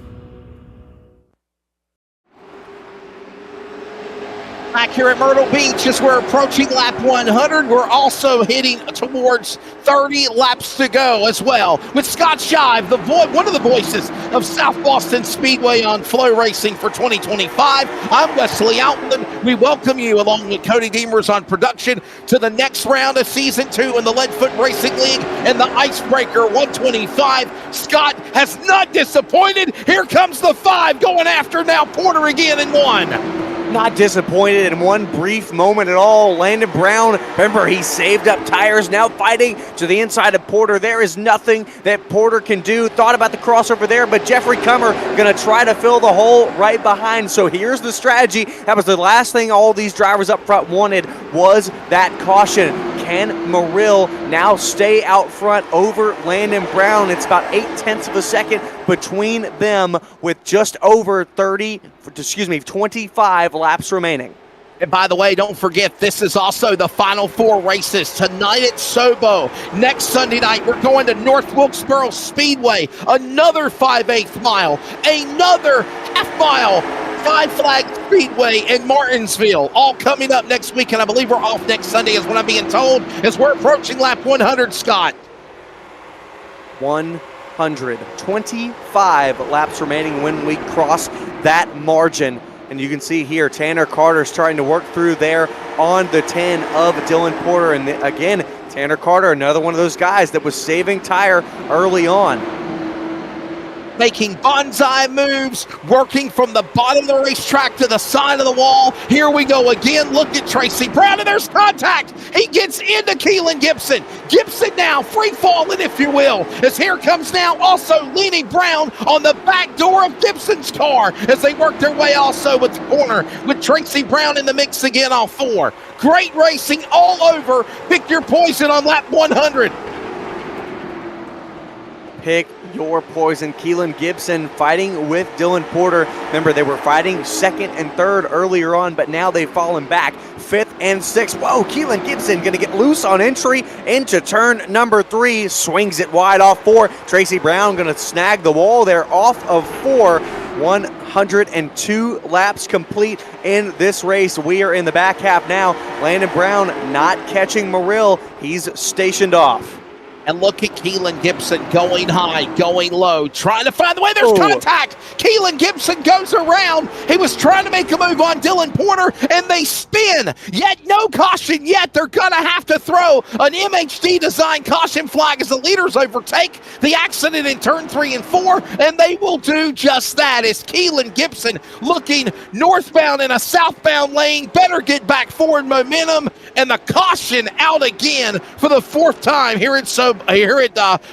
Back here at Myrtle Beach as we're approaching lap 100. We're also heading towards 30 laps to go as well. With Scott Shive, one of the voices of South Boston Speedway on Flow Racing for 2025. I'm Wesley Outland. We welcome you, along with Cody Deemers on production, to the next round of Season 2 in the Leadfoot Racing League and the Icebreaker 125. Scott has not disappointed. Here comes the 5 going after now Porter again in 1. Not disappointed in one brief moment at all. Landon Brown, remember, he saved up tires, now fighting to the inside of Porter. There is nothing that Porter can do. Thought about the crossover there, but Jeffrey Comer going to try to fill the hole right behind. So here's the strategy. That was the last thing all these drivers up front wanted, was that caution. Can Myrtle now stay out front over Landon Brown? It's about 0.8 of a second between them with just over 25 laps remaining. And by the way, don't forget, this is also the final 4 races tonight at Sobo. Next Sunday night, we're going to North Wilkesboro Speedway. Another 5/8 mile, another half mile, Five Flag Speedway in Martinsville, all coming up next week, and I believe we're off next Sunday is what I'm being told, as we're approaching lap 100, Scott. 125 laps remaining when we cross that margin. And you can see here, Tanner Carter's trying to work through there on the 10 of Dylan Porter. And again, Tanner Carter, another one of those guys that was saving tire early on. Making bonsai moves, working from the bottom of the racetrack to the side of the wall. Here we go again. Look at Tracy Brown, and there's contact. He gets into Keelan Gibson. Gibson now free falling, if you will, as here comes now also Lenny Brown on the back door of Gibson's car as they work their way also with the corner with Tracy Brown in the mix again on 4. Great racing all over. Pick your poison on lap 100. Pick your poison. Keelan Gibson fighting with Dylan Porter. Remember, they were fighting second and third earlier on, but now they've fallen back fifth and sixth. Whoa, Keelan Gibson going to get loose on entry into turn number 3. Swings it wide off 4. Tracy Brown going to snag the wall there off of 4. 102 laps complete in this race. We are in the back half now. Landon Brown not catching Myrtle. He's stationed off. And look at Keelan Gibson going high, going low, trying to find the way. There's contact. Keelan Gibson goes around. He was trying to make a move on Dylan Porter, and they spin. Yet no caution yet. They're going to have to throw an MHD design caution flag as the leaders overtake the accident in turn 3 and 4, and they will do just that as Keelan Gibson looking northbound in a southbound lane. Better get back forward momentum, and the caution out again for the 4th time here at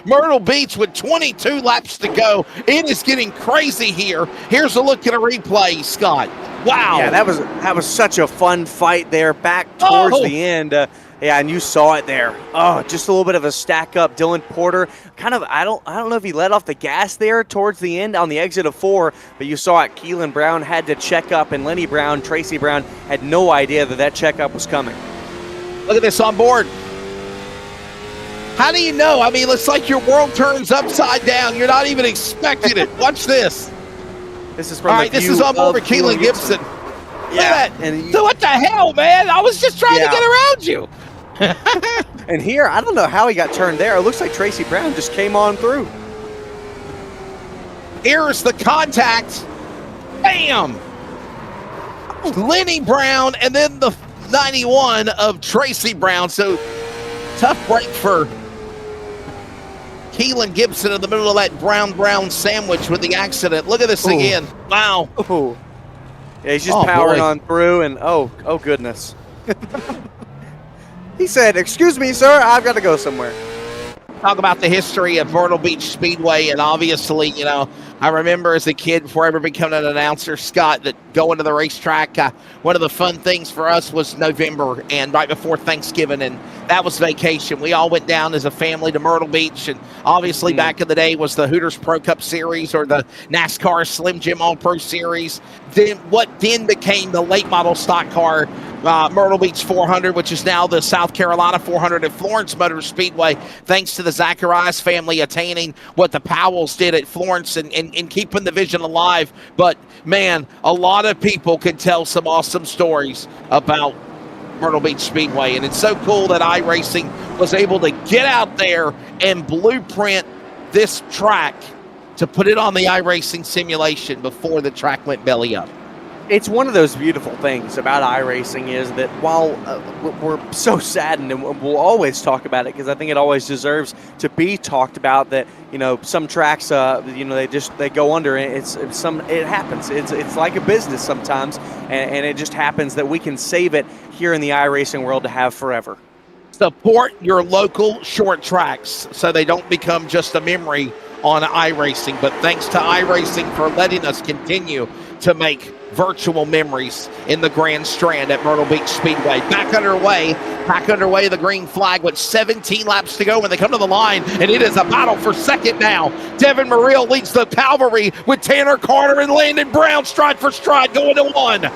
Myrtle Beach with 22 laps to go. It is getting crazy here. Here's a look at a replay, Scott. Wow. Yeah, that was such a fun fight there back towards the end. Yeah, and you saw it there. Oh, just a little bit of a stack up. Dylan Porter kind of, I don't know if he let off the gas there towards the end on the exit of 4, but you saw it. Keelan Brown had to check up, and Lenny Brown, Tracy Brown had no idea that checkup was coming. Look at this on board. How do you know? I mean, it's like your world turns upside down. You're not even expecting it. Watch this. This is from all right, this is on board with Keelan Gibson. Yeah. So what the hell, man? I was just trying to get around you. And here, I don't know how he got turned there. It looks like Tracy Brown just came on through. Here's the contact. Bam! Lenny Brown, and then the 91 of Tracy Brown. So tough break for Keelan Gibson in the middle of that brown sandwich with the accident. Look at this again. Wow. Ooh. Yeah, he's just powering on through, and oh goodness. He said, "Excuse me, sir, I've got to go somewhere." Talk about the history of Myrtle Beach Speedway, and obviously, you know, I remember as a kid before I ever became an announcer, Scott, that going to the racetrack, one of the fun things for us was November and right before Thanksgiving, and that was vacation. We all went down as a family to Myrtle Beach, and obviously back in the day was the Hooters Pro Cup Series or the NASCAR Slim Jim All-Pro Series. Then what then became the late model stock car Myrtle Beach 400, which is now the South Carolina 400 at Florence Motor Speedway, thanks to the Zacharias family attaining what the Powells did at Florence and keeping the vision alive. But, man, a lot of people can tell some awesome stories about Myrtle Beach Speedway, and it's so cool that iRacing was able to get out there and blueprint this track to put it on the iRacing simulation before the track went belly up. It's one of those beautiful things about iRacing is that while we're so saddened, and we'll always talk about it because I think it always deserves to be talked about, that, you know, some tracks, you know, they go under. It happens. It's like a business sometimes, and it just happens that we can save it here in the iRacing world to have forever. Support your local short tracks so they don't become just a memory on iRacing. But thanks to iRacing for letting us continue to make virtual memories in the Grand Strand at Myrtle Beach Speedway. Back underway, the green flag with 17 laps to go when they come to the line, and it is a battle for second now. Devin Myrtle leads the cavalry with Tanner Carter and Landon Brown stride for stride going to 1.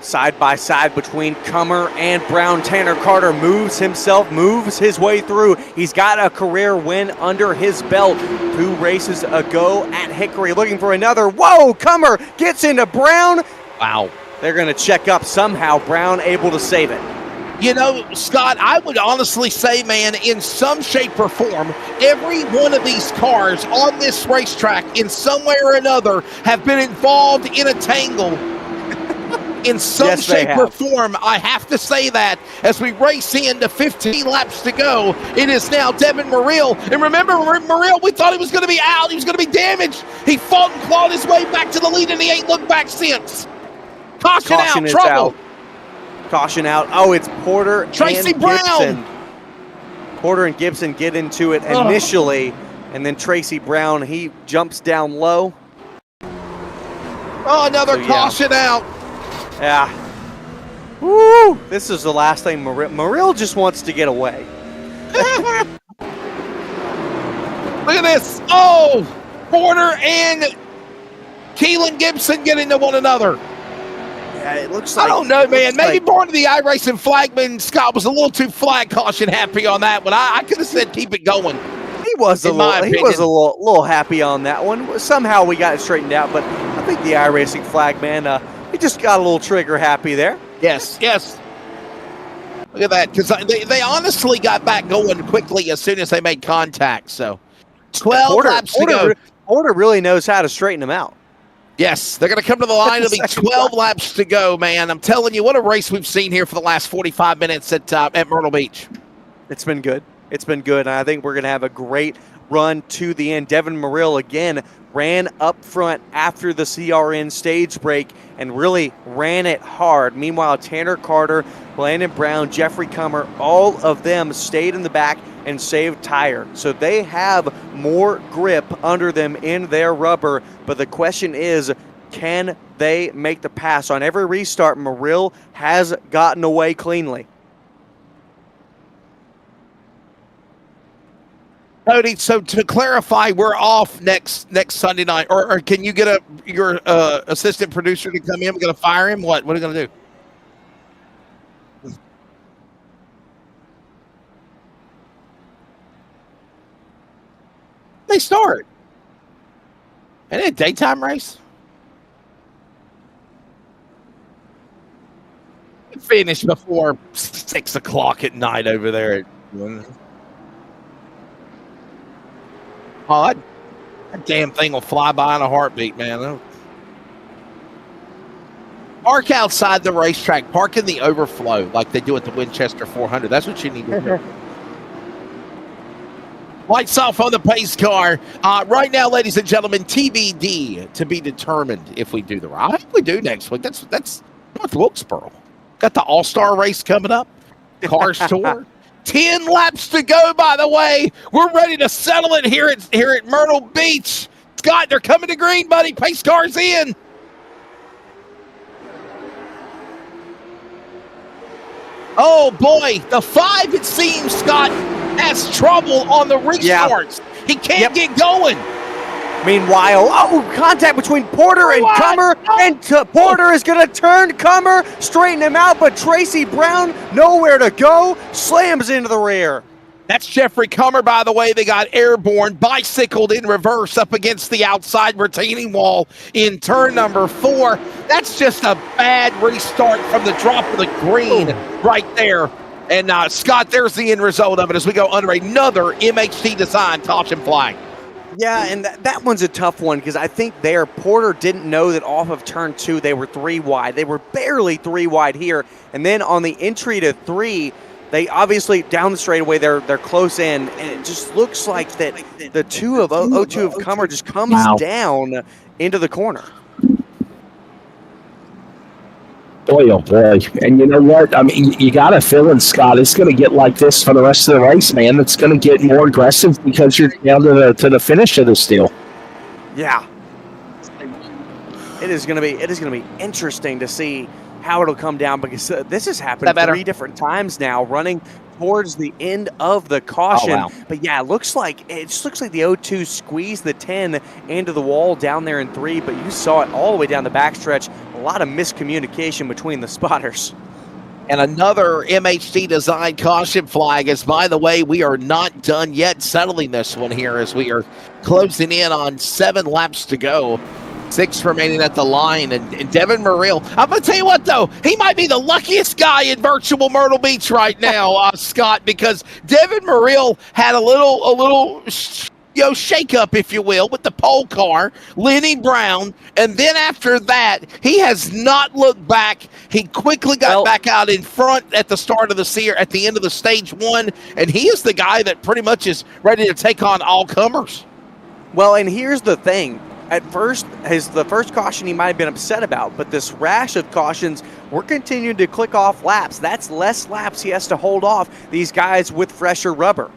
side by side between Comer and Brown. Tanner Carter moves his way through. He's got a career win under his belt. 2 races ago at Hickory, looking for another. Whoa, Comer gets into Brown. Wow. They're going to check up somehow. Brown able to save it. You know, Scott, I would honestly say, man, in some shape or form, every one of these cars on this racetrack in some way or another have been involved in a tangle in some shape or form. I have to say that as we race into 15 laps to go. It is now Devin Myrtle. And remember, Myrtle, we thought he was going to be out. He was going to be damaged. He fought and clawed his way back to the lead, and he ain't looked back since. Caution out, trouble. Caution out. Oh, it's Porter Tracy and Brown. Gibson. Porter and Gibson get into it initially, and then Tracy Brown, he jumps down low. Oh, another caution out. Yeah. Woo! This is the last thing Myrtle just wants to get away. Look at this. Oh, Porter and Keelan Gibson get into one another. Yeah, it looks like. I don't know, man. Maybe born to the iRacing flagman, Scott was a little too flag caution happy on that one. I could have said keep it going. He was a little happy on that one. Somehow we got it straightened out, but I think the iRacing flagman, he just got a little trigger happy there. Yes. Look at that, because they honestly got back going quickly as soon as they made contact. So 12 laps to go. Porter really knows how to straighten them out. Yes, they're going to come to the line. It'll be 12 laps to go, man. I'm telling you, what a race we've seen here for the last 45 minutes at Myrtle Beach. It's been good. It's been good, and I think we're going to have a great run to the end. Devin Myrtle, again, ran up front after the CRN stage break and really ran it hard. Meanwhile, Tanner Carter, Landon Brown, Jeffrey Comer, all of them stayed in the back and saved tire. So they have more grip under them in their rubber. But the question is, can they make the pass? On every restart, Myrtle has gotten away cleanly. Cody, so to clarify, we're off next Sunday night. Or can you get your assistant producer to come in? We're going to fire him? What are you going to do? They start. And a daytime race? Finish before 6 o'clock at night over there. Oh, that damn thing will fly by in a heartbeat, man. Park outside the racetrack. Park in the overflow like they do at the Winchester 400. That's what you need to do. Lights off on the pace car. Right now, ladies and gentlemen, TBD to be determined if we do the ride. I think we do next week. That's North Wilkesboro. Got the All-Star race coming up. Cars Tour. 10 laps to go, by the way. We're ready to settle it here at Myrtle Beach. Scott, they're coming to green, buddy. Pace car's in. Oh, boy. The 5, it seems, Scott, has trouble on the restarts. Yeah. He can't get going. Meanwhile, contact between Porter and Comer, and Porter is going to turn Comer, straighten him out, but Tracy Brown, nowhere to go, slams into the rear. That's Jeffrey Comer, by the way. They got airborne, bicycled in reverse up against the outside retaining wall in turn number 4. That's just a bad restart from the drop of the green right there. And Scott, there's the end result of it as we go under another MHD design caution flag. Yeah, and that one's a tough one because I think Porter didn't know that off of turn 2 they were 3 wide. They were barely 3 wide here. And then on the entry to 3, they obviously down the straightaway, they're close in, and it just looks like that the 2 of O2 of Comer just comes down into the corner. Boy, oh boy. And you know what? I mean, you got a feeling, Scott, it's going to get like this for the rest of the race, man. It's going to get more aggressive because you're down to the finish of this deal. Yeah. It is going to be interesting to see how it'll come down because this has happened 3 different times now, running towards the end of the caution. Oh, wow. But yeah, it just looks like the O2 squeezed the 10 into the wall down there in 3, but you saw it all the way down the backstretch. lot of miscommunication between the spotters. And another MHD design caution flag is, by the way, we are not done yet settling this one here as we are closing in on 7 laps to go. 6 remaining at the line, and Devin Myrtle. I'm gonna tell you what, though, he might be the luckiest guy in virtual Myrtle Beach right now, Scott, because Devin Myrtle had a little shake up, if you will, with the pole car, Lenny Brown, and then after that, he has not looked back. He quickly got back out in front at the start of the at the end of the stage 1, and he is the guy that pretty much is ready to take on all comers. Well, and here's the thing. At first, the first caution he might have been upset about, but this rash of cautions, we're continuing to click off laps. That's less laps he has to hold off these guys with fresher rubber.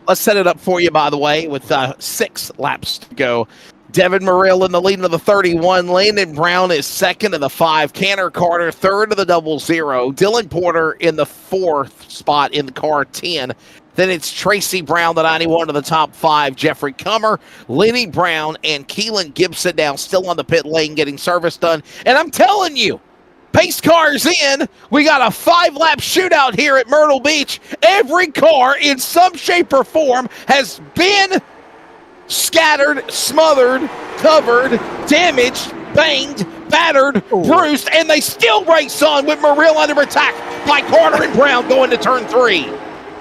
Let's set it up for you, by the way, with 6 laps to go. Devin Myrtle in the lead of the 31. Landon Brown is second of the 5. Tanner Carter third of the 00. Dylan Porter in the 4th spot in the car 10. Then it's Tracy Brown, the 91 of the top 5. Jeffrey Comer, Lenny Brown, and Keelan Gibson now still on the pit lane getting service done. And I'm telling you, pace cars in. We got a 5-lap shootout here at Myrtle Beach. Every car in some shape or form has been scattered, smothered, covered, damaged, banged, battered, bruised, and they still race on with Myrtle under attack by Carter and Brown going to turn 3.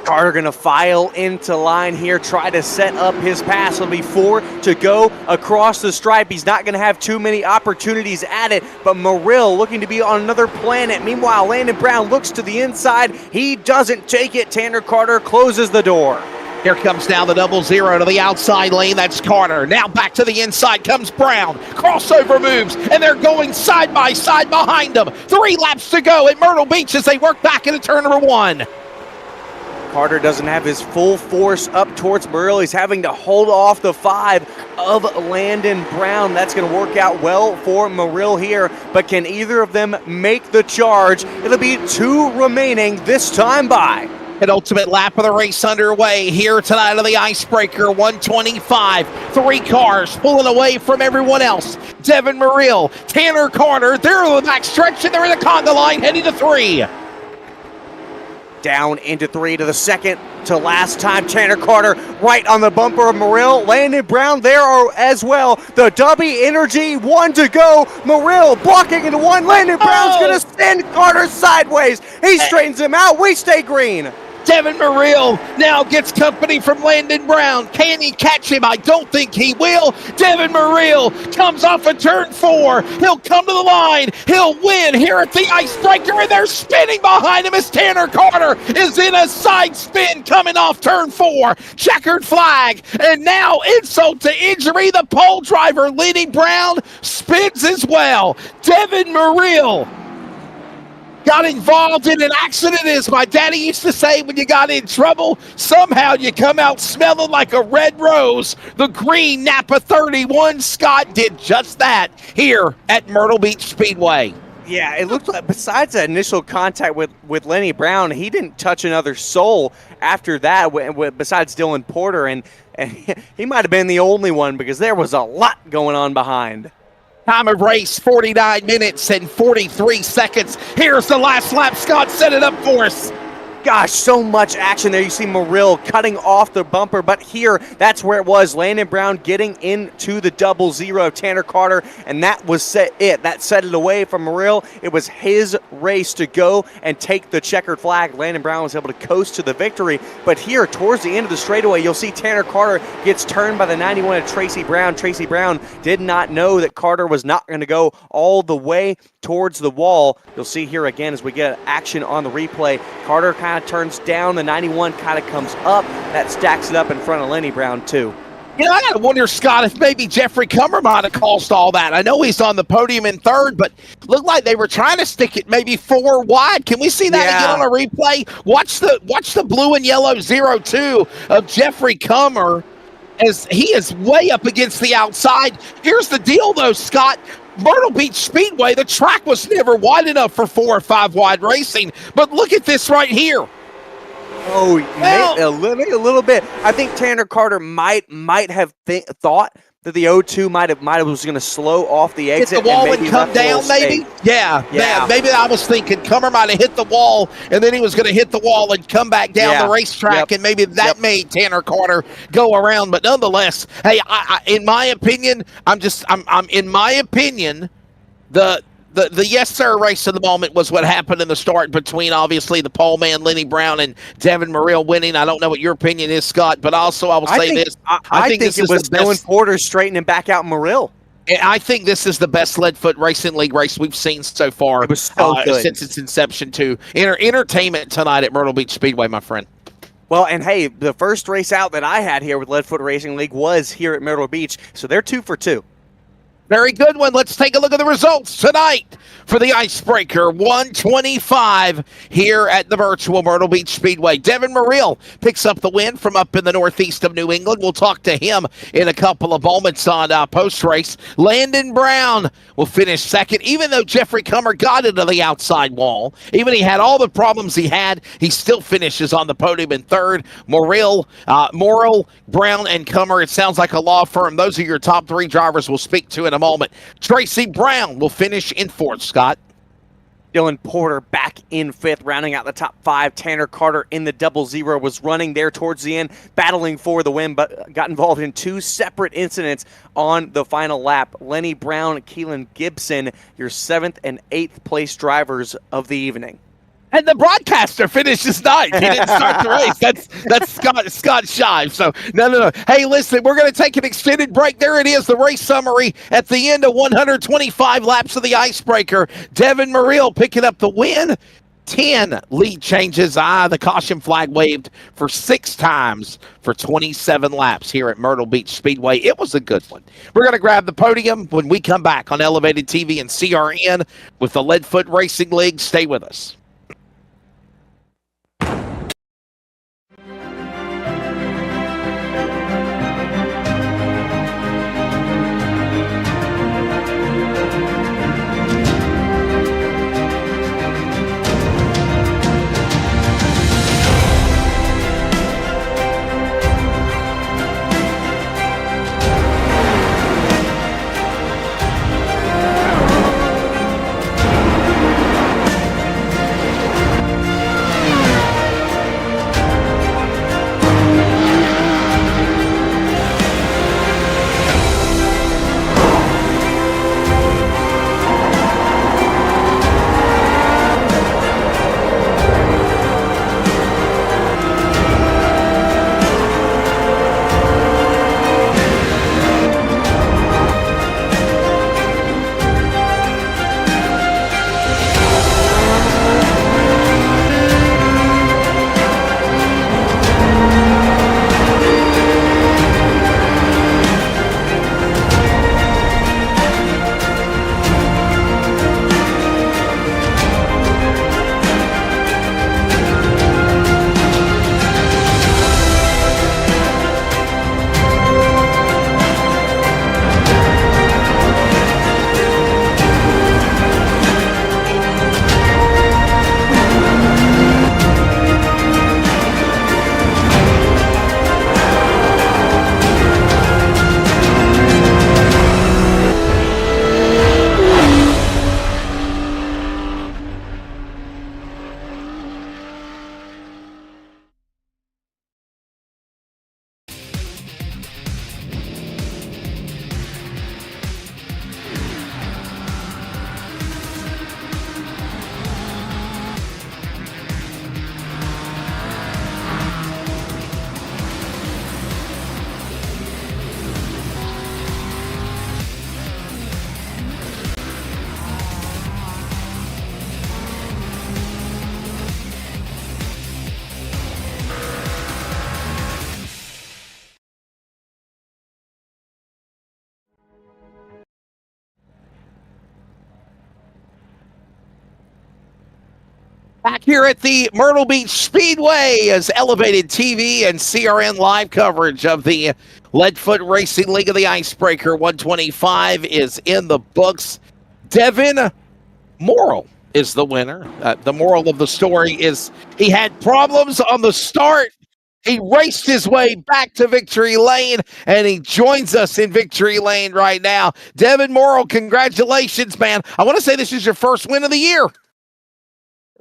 Carter going to file into line here, try to set up his pass. It'll be 4 to go across the stripe. He's not going to have too many opportunities at it, but Myrtle looking to be on another planet. Meanwhile, Landon Brown looks to the inside. He doesn't take it. Tanner Carter closes the door. Here comes now the 00 to the outside lane. That's Carter. Now back to the inside comes Brown. Crossover moves, and they're going side by side behind them. 3 laps to go at Myrtle Beach as they work back into turn number 1. Carter doesn't have his full force up towards Myrtle. He's having to hold off the 5 of Landon Brown. That's going to work out well for Myrtle here, but can either of them make the charge? It'll be 2 remaining this time by. An ultimate lap of the race underway here tonight on the Icebreaker 125. 3 cars pulling away from everyone else. Devin Myrtle, Tanner Carter, they're on the back stretch, and they're in the conga line heading to 3. Down into 3 to the second to last time. Tanner Carter right on the bumper of Myrtle. Landon Brown there as well. The W Energy 1 to go. Myrtle blocking into 1. Landon Brown's going to send Carter sideways. He straightens him out. We stay green. Devin Myrtle now gets company from Landon Brown. Can he catch him? I don't think he will. Devin Myrtle comes off of turn 4. He'll come to the line. He'll win here at the Icebreaker, and they're spinning behind him as Tanner Carter is in a side spin coming off turn 4. Checkered flag, and now insult to injury. The pole driver, Lenny Brown, spins as well. Devin Myrtle got involved in an accident, as my daddy used to say, when you got in trouble, somehow you come out smelling like a red rose. The green Napa 31 Scott did just that here at Myrtle Beach Speedway. Yeah, it looked like besides that initial contact with Lenny Brown, he didn't touch another soul after that, besides Dylan Porter, and he might have been the only one because there was a lot going on behind. Time of race, 49 minutes and 43 seconds. Here's the last lap. Scott, set it up for us. Gosh, so much action there. You see Myrtle cutting off the bumper, but here, that's where it was. Landon Brown getting into the 00 of Tanner Carter, and that was it. That set it away from Myrtle. It was his race to go and take the checkered flag. Landon Brown was able to coast to the victory, but here, towards the end of the straightaway, you'll see Tanner Carter gets turned by the 91 of Tracy Brown. Tracy Brown did not know that Carter was not going to go all the way towards the wall. You'll see here again as we get action on the replay. Carter kind of turns down, the 91 kind of comes up. That stacks it up in front of Lenny Brown too. You know, I got to wonder, Scott, if maybe Jeffrey Comer might have caused all that. I know he's on the podium in 3rd, but looked like they were trying to stick it maybe 4 wide. Can we see that again on a replay? Watch the blue and yellow 02 of Jeffrey Comer as he is way up against the outside. Here's the deal, though, Scott. Myrtle Beach Speedway, the track was never wide enough for 4 or 5 wide racing. But look at this right here. Oh, maybe a little bit. I think Tanner Carter might have thought that the 0-2 might have was going to slow off the Hit exit the wall and and come down, maybe? Yeah. Maybe I was thinking Comer might have hit the wall, and then he was going to hit the wall and come back down the racetrack, and maybe that made Tanner Carter go around. But nonetheless, hey, I in my opinion, I'm in my opinion, the yes sir race of the moment was what happened in the start between obviously the pole man Lenny Brown and Devin Myrtle winning. I don't know what your opinion is, Scott, but also I will say this. I think it was Dylan Porter straightening back out Myrtle. I think this is the best Leadfoot Racing League race we've seen so far. It was so good. Since its inception too. Entertainment tonight at Myrtle Beach Speedway, my friend. Well, and hey, the first race out that I had here with Leadfoot Racing League was here at Myrtle Beach, so they're 2 for 2. Very good one. Let's take a look at the results tonight for the Icebreaker 125 here at the virtual Myrtle Beach Speedway. Devin Myrtle picks up the win from up in the northeast of New England. We'll talk to him in a couple of moments on post-race. Landon Brown will finish second, even though Jeffrey Comer got into the outside wall. Even he had all the problems he had, he still finishes on the podium in third. Morrill, Brown, and Comer, it sounds like a law firm. Those are your top 3 drivers we'll speak to in a moment. Tracy Brown will finish in fourth, Scott. Dylan Porter back in fifth, rounding out the top 5. Tanner Carter in the 0-0 was running there towards the end, battling for the win, but got involved in 2 separate incidents on the final lap. Lenny Brown, Keelan Gibson, your 7th and 8th place drivers of the evening. And the broadcaster finishes ninth. He didn't start the race. That's Scott Shive. So, no. Hey, listen, we're going to take an extended break. There it is, the race summary at the end of 125 laps of the Icebreaker. Devin Myrtle picking up the win. 10 lead changes. The caution flag waved for 6 times for 27 laps here at Myrtle Beach Speedway. It was a good one. We're going to grab the podium when we come back on Elevated TV and CRN with the Leadfoot Racing League. Stay with us. Back here at the Myrtle Beach Speedway as Elevated TV and CRN live coverage of the Leadfoot Racing League of the Icebreaker 125 is in the books. Devin Myrtle is the winner. The moral of the story is he had problems on the start, He raced his way back to victory lane, and he joins us in victory lane right now. Devin Morrill, congratulations, man. I want to say this is your first win of the year.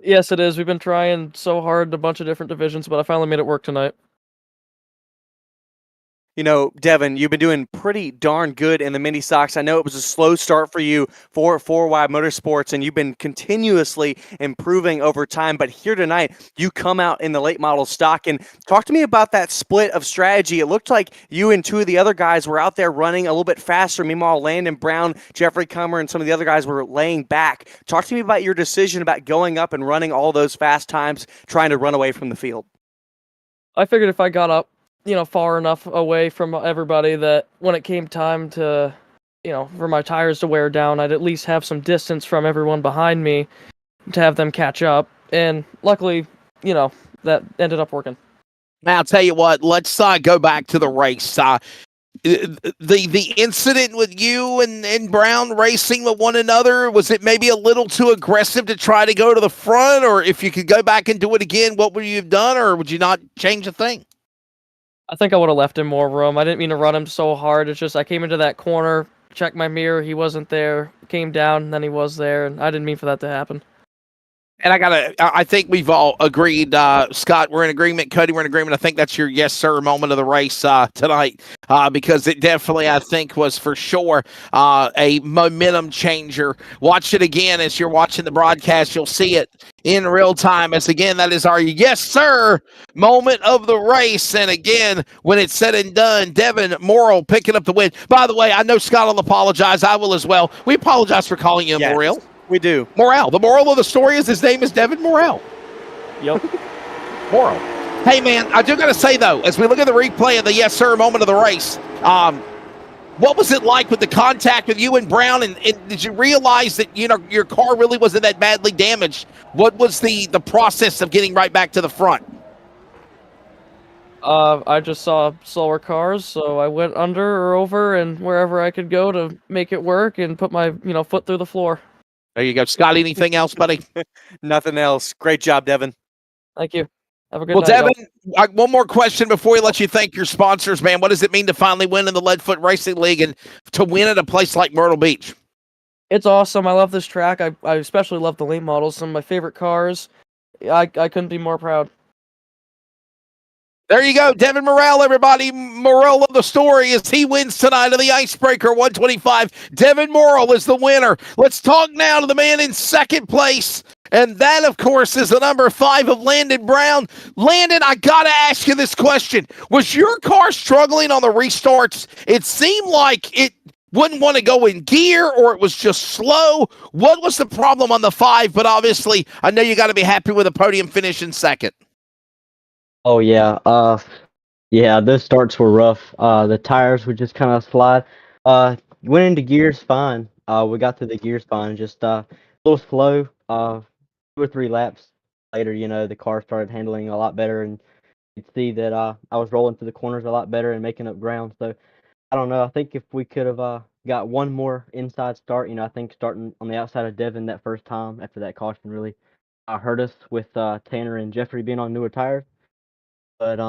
Yes, it is. We've been trying so hard, a bunch of different divisions, but I finally made it work tonight. You know, Devin, you've been doing pretty darn good in the mini stocks. I know it was a slow start for you for 4Y Motorsports, and you've been continuously improving over time. But here tonight, you come out in the late model stock. And talk to me about that split of strategy. It looked like you and two of the other guys were out there running a little bit faster. Meanwhile, Landon Brown, Jeffrey Comer, and some of the other guys were laying back. Talk to me about your decision about going up and running all those fast times, trying to run away from the field. I figured if I got up, far enough away from everybody that when it came time to, for my tires to wear down, I'd at least have some distance from everyone behind me to have them catch up. And luckily, that ended up working. Now, I'll tell you what, let's go back to the race. The incident with you and Brown racing with one another, was it maybe a little too aggressive to try to go to the front? Or if you could go back and do it again, what would you have done? Or would you not change a thing? I think I would have left him more room. I didn't mean to run him so hard. It's just I came into that corner, checked my mirror, he wasn't there, came down, and then he was there, and I didn't mean for that to happen. And I think we've all agreed, Scott, we're in agreement. Cody, we're in agreement. I think that's your yes, sir moment of the race tonight, because it definitely, I think, was for sure a momentum changer. Watch it again as you're watching the broadcast. You'll see it in real time. As again, that is our yes, sir moment of the race. And again, when it's said and done, Devin Morrill picking up the win. By the way, I know Scott will apologize. I will as well. We apologize for calling you Morrill. We do. Morrill. The moral of the story is his name is Devin Morrill. Yep. Morrill. Hey, man, I do got to say, though, as we look at the replay of the yes, sir moment of the race, what was it like with the contact with you and Brown? And did you realize that, your car really wasn't that badly damaged? What was the process of getting right back to the front? I just saw slower cars, so I went under or over and wherever I could go to make it work and put my, foot through the floor. There you go. Scott, anything else, buddy? Nothing else. Great job, Devin. Thank you. Have a good night. Well, Devin, one more question before we let you thank your sponsors, man. What does it mean to finally win in the Leadfoot Racing League and to win at a place like Myrtle Beach? It's awesome. I love this track. I especially love the late models. Some of my favorite cars. I couldn't be more proud. There you go, Devin Morrill, everybody. Moral of the story is he wins tonight of the Icebreaker 125. Devin Morrill is the winner. Let's talk now to the man in second place. And that, of course, is the number 5 of Landon Brown. Landon, I got to ask you this question. Was your car struggling on the restarts? It seemed like it wouldn't want to go in gear, or it was just slow. What was the problem on the 5? But obviously, I know you got to be happy with a podium finish in second. Oh yeah, those starts were rough. The tires would just kind of slide. Went into gears fine. We got to the gears fine, just a little slow. 2 or 3 laps later, the car started handling a lot better, and you'd see that I was rolling through the corners a lot better and making up ground. So I don't know. I think if we could have got one more inside start, I think starting on the outside of Devin that first time after that caution really hurt us with Tanner and Jeffrey being on newer tires. But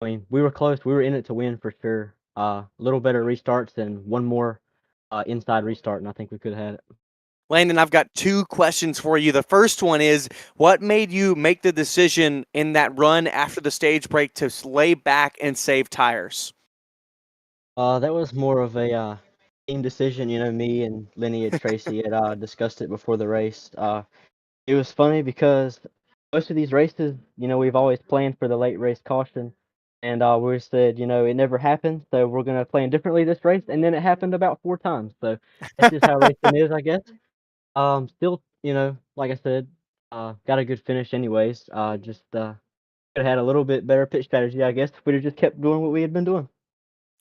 we were close. We were in it to win for sure. A little better restarts and one more inside restart, and I think we could have had it. Landon, I've got 2 questions for you. The first one is, what made you make the decision in that run after the stage break to lay back and save tires? That was more of a team decision. Me and Lenny and Tracy had discussed it before the race. It was funny because most of these races, we've always planned for the late race caution, and we said, it never happened, so we're going to plan differently this race, and then it happened about 4 times, so that's just how racing is, I guess. Still, like I said, got a good finish anyways, just could have had a little bit better pitch strategy, I guess, if we'd have just kept doing what we had been doing.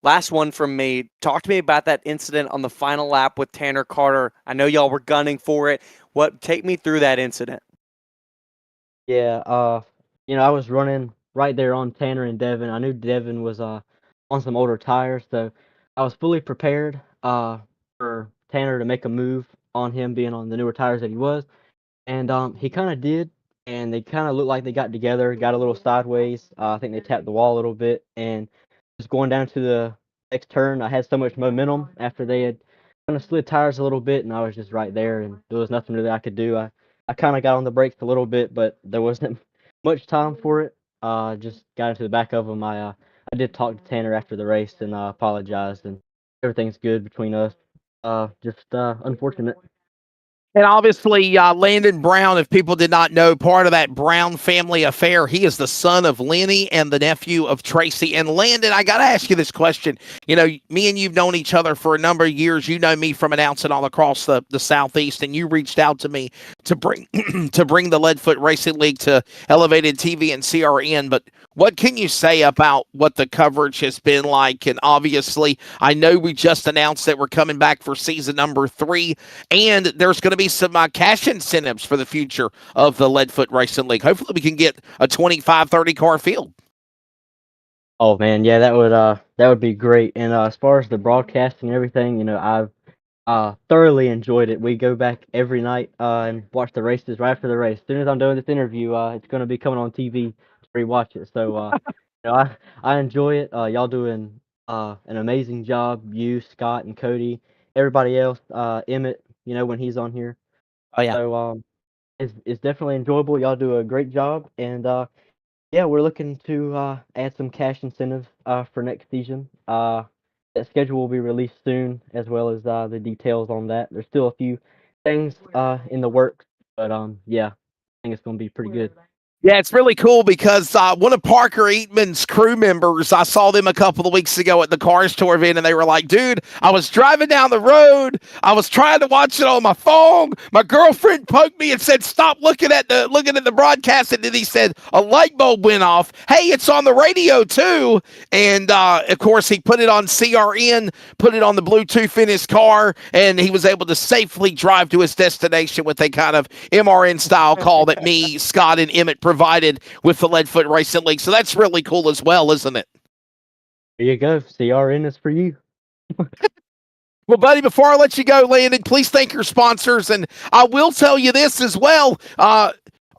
Last one from me. Talk to me about that incident on the final lap with Tanner Carter. I know y'all were gunning for it. Take me through that incident. Yeah, I was running right there on Tanner and Devin. I knew Devin was on some older tires, so I was fully prepared for Tanner to make a move on him being on the newer tires that he was. And he kind of did, and they kind of looked like they got together, got a little sideways. I think they tapped the wall a little bit, and just going down to the next turn, I had so much momentum after they had kind of slid tires a little bit, and I was just right there, and there was nothing really I could do. I kind of got on the brakes a little bit, but there wasn't much time for it. Just got into the back of them. I did talk to Tanner after the race and apologized, and everything's good between us. Just unfortunate. And obviously, Landon Brown, if people did not know, part of that Brown family affair, he is the son of Lenny and the nephew of Tracy. And Landon, I got to ask you this question. You know, me and you've known each other for a number of years. You know me from announcing all across the Southeast, and you reached out to me to bring to bring the Leadfoot Racing League to Elevated TV and CRN. But what can you say about what the coverage has been like? And obviously, I know we just announced that we're coming back for season number 3, and there's going to be some cash incentives for the future of the Leadfoot Racing League. Hopefully we can get a 25, 30 car field. Oh man, yeah, that would be great. And as far as the broadcast and everything, you know, I've thoroughly enjoyed it. We go back every night and watch the races right after the race. As soon as I'm doing this interview, it's going to be coming on TV to rewatch it. So you know, I enjoy it. Y'all doing an amazing job. You, Scott, and Cody, everybody else, Emmett, you know, when he's on here. Oh, yeah. So it's definitely enjoyable. Y'all do a great job, and yeah, we're looking to add some cash incentives for next season. That schedule will be released soon, as well as the details on that. There's still a few things in the works, but yeah, I think it's going to be pretty good. Yeah, it's really cool because one of Parker Eatman's crew members, I saw them a couple of weeks ago at the Cars Tour event, and they were like, dude, I was driving down the road. I was trying to watch it on my phone. My girlfriend poked me and said, stop looking at the broadcast. And then he said, a light bulb went off. Hey, it's on the radio too. And of course, he put it on CRN, put it on the Bluetooth in his car, and he was able to safely drive to his destination with a kind of MRN style call that me, Scott, and Emmett provided with the Leadfoot Racing League. So that's really cool as well, isn't it? There you go. CRN is for you. Well, buddy, before I let you go, Landon, please thank your sponsors. And I will tell you this as well. Are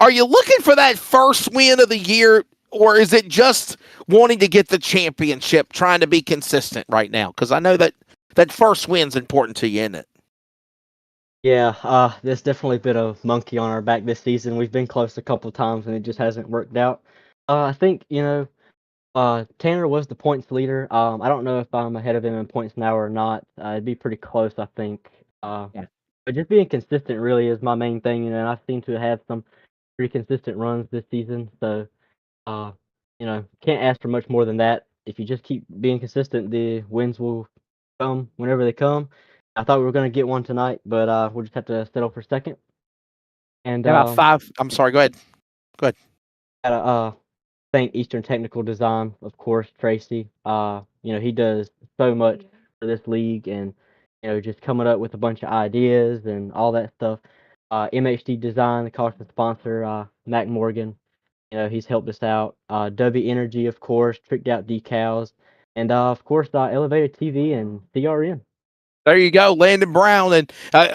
you looking for that first win of the year, or is it just wanting to get the championship, trying to be consistent right now? Because I know that first win's important to you, isn't it? Yeah, there's definitely been a monkey on our back this season. We've been close a couple of times, and it just hasn't worked out. I think, you know, Tanner was the points leader. I don't know if I'm ahead of him in points now or not. It'd be pretty close, I think. Yeah. But just being consistent really is my main thing, you know, and I seem to have some pretty consistent runs this season. So, you know, can't ask for much more than that. If you just keep being consistent, the wins will come whenever they come. I thought we were going to get one tonight, but we'll just have to settle for second. And About 5. I'm sorry. Go ahead. gotta thank Eastern Technical Design, of course, Tracy. You know, he does so much for this league, and you know, just coming up with a bunch of ideas and all that stuff. MHD Design, the constant sponsor, Mac Morgan. You know, he's helped us out. W Energy, of course, tricked out decals, and of course, Elevated TV and CRN. There you go, Landon Brown, and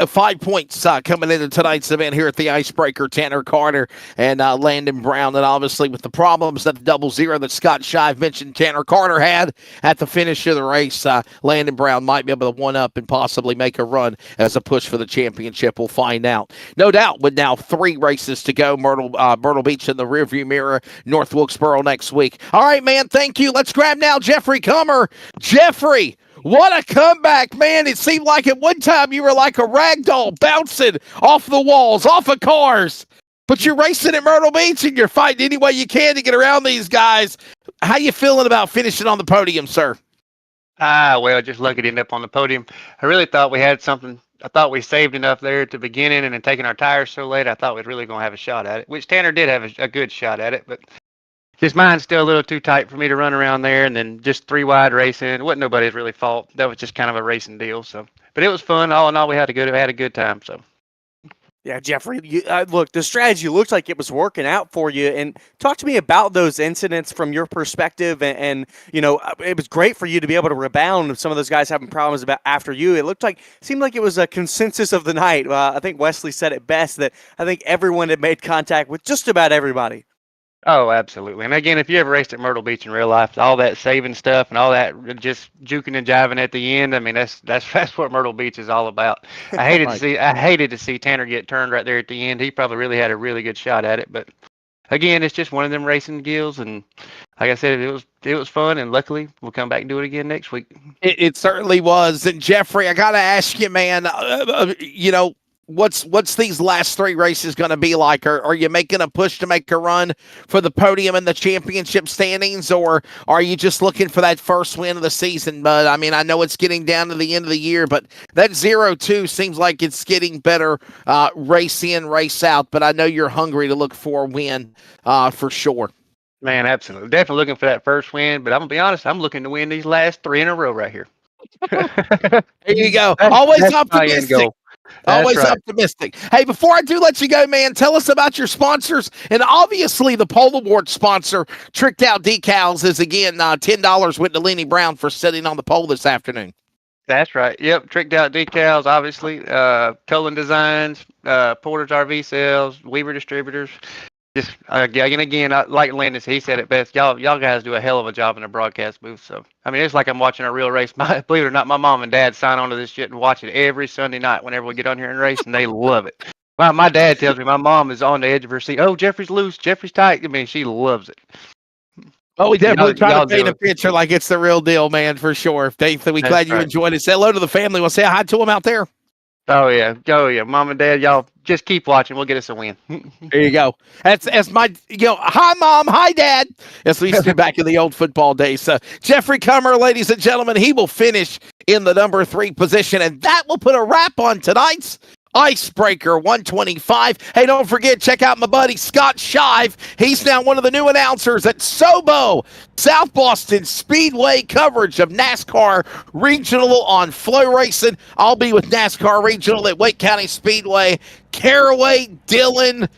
5 points coming into tonight's event here at the Icebreaker. Tanner Carter and Landon Brown, and obviously with the problems that the 0-0 that Scott Shive mentioned Tanner Carter had at the finish of the race, Landon Brown might be able to one-up and possibly make a run as a push for the championship. We'll find out. No doubt, with now 3 races to go, Myrtle Beach in the rearview mirror, North Wilkesboro next week. All right, man, thank you. Let's grab now Jeffrey Comer. Jeffrey, what a comeback, man. It seemed like at one time you were like a rag doll bouncing off the walls, off of cars. But you're racing at Myrtle Beach and you're fighting any way you can to get around these guys. How you feeling about finishing on the podium, sir? Well, just lucky to end up on the podium. I really thought we had something. I thought we saved enough there at the beginning, and then taking our tires so late, I thought we were really going to have a shot at it, which Tanner did have a good shot at it, but just mine's still a little too tight for me to run around there, and then just 3 wide racing. It wasn't nobody's really fault. That was just kind of a racing deal. So, but it was fun. All in all, we had a good time. So, Yeah, Jeffrey, look, the strategy looks like it was working out for you. And talk to me about those incidents from your perspective. And it was great for you to be able to rebound some of those guys having problems about after you. It seemed like it was a consensus of the night. I think Wesley said it best that I think everyone had made contact with just about everybody. Oh, absolutely. And again, if you ever raced at Myrtle Beach in real life, all that saving stuff and all that just juking and jiving at the end, I mean, that's what Myrtle Beach is all about. I hated to see Tanner get turned right there at the end. He probably really had a really good shot at it, but again, it's just one of them racing deals. And like I said, it was fun, and luckily we'll come back and do it again next week. It certainly was. And Jeffrey, I got to ask you, man, what's these last three races going to be like? Are you making a push to make a run for the podium and the championship standings, or are you just looking for that first win of the season? But I mean, I know it's getting down to the end of the year, but that 0-2 seems like it's getting better race in, race out. But I know you're hungry to look for a win for sure. Man, absolutely. Definitely looking for that first win, but I'm going to be honest, I'm looking to win these last three in a row right here. There you go. Always optimistic. Always right. Optimistic. Hey, before I do let you go, man, tell us about your sponsors. And obviously, the Pole Award sponsor, Tricked Out Decals, is again $10 with Delaney Brown for sitting on the pole this afternoon. That's right. Yep. Tricked Out Decals, obviously. Cullen Designs, Porter's RV Sales, Weaver Distributors. Just again, like Landis, he said it best. Y'all guys do a hell of a job in the broadcast booth. So I mean, it's like I'm watching a real race. Believe it or not, my mom and dad sign on to this shit and watch it every Sunday night whenever we get on here and race, and they love it. My dad tells me my mom is on the edge of her seat. Oh, Jeffrey's loose, Jeffrey's tight. I mean, she loves it. Oh, we definitely try to paint a picture like it's the real deal, man, for sure. We're glad you enjoyed it. Say hello to the family. We'll say hi to them out there. Oh yeah, Mom and Dad, y'all just keep watching. We'll get us a win. There you go. That's my, hi Mom, hi Dad. As we used to back in the old football days. Jeffrey Comer, ladies and gentlemen, he will finish in the number 3 position, and that will put a wrap on tonight's Icebreaker 125. Hey, don't forget, check out my buddy Scott Shive. He's now one of the new announcers at Sobo, South Boston Speedway, coverage of NASCAR Regional on Flow Racing. I'll be with NASCAR Regional at Wake County Speedway, Caraway, Dillon,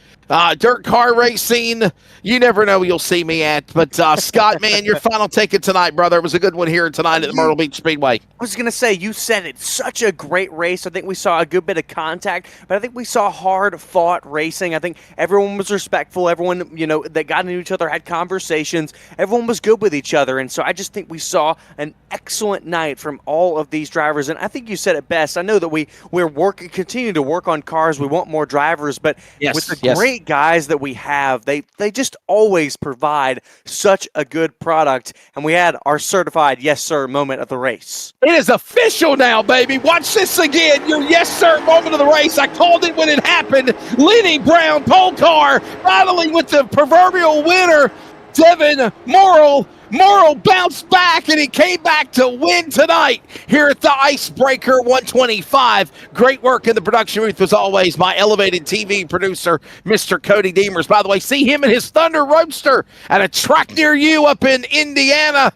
dirt car racing. You never know where you'll see me at. But Scott, man, your final take it tonight, brother. It was a good one here tonight at the Myrtle Beach Speedway. I was going to say, you said it, such a great race. I think we saw a good bit of contact, but I think we saw hard-fought racing. I think everyone was respectful. Everyone, that got into each other, had conversations. Everyone was good with each other, and so I just think we saw an excellent night from all of these drivers, and I think you said it best. I know that we're continuing to work on cars. We want more drivers, but with the great guys that we have, they just always provide such a good product, and we had our certified yes sir moment of the race. It is official now, baby. Watch this again. Your yes sir moment of the race. I called it when it happened. Lenny Brown pole car battling with the proverbial winner, Devin Myrtle. Myrtle bounced back, and he came back to win tonight here at the Icebreaker 125. Great work in the production booth, as always, my elevated TV producer, Mr. Cody Deemers. By the way, see him in his Thunder Roadster at a track near you up in Indiana.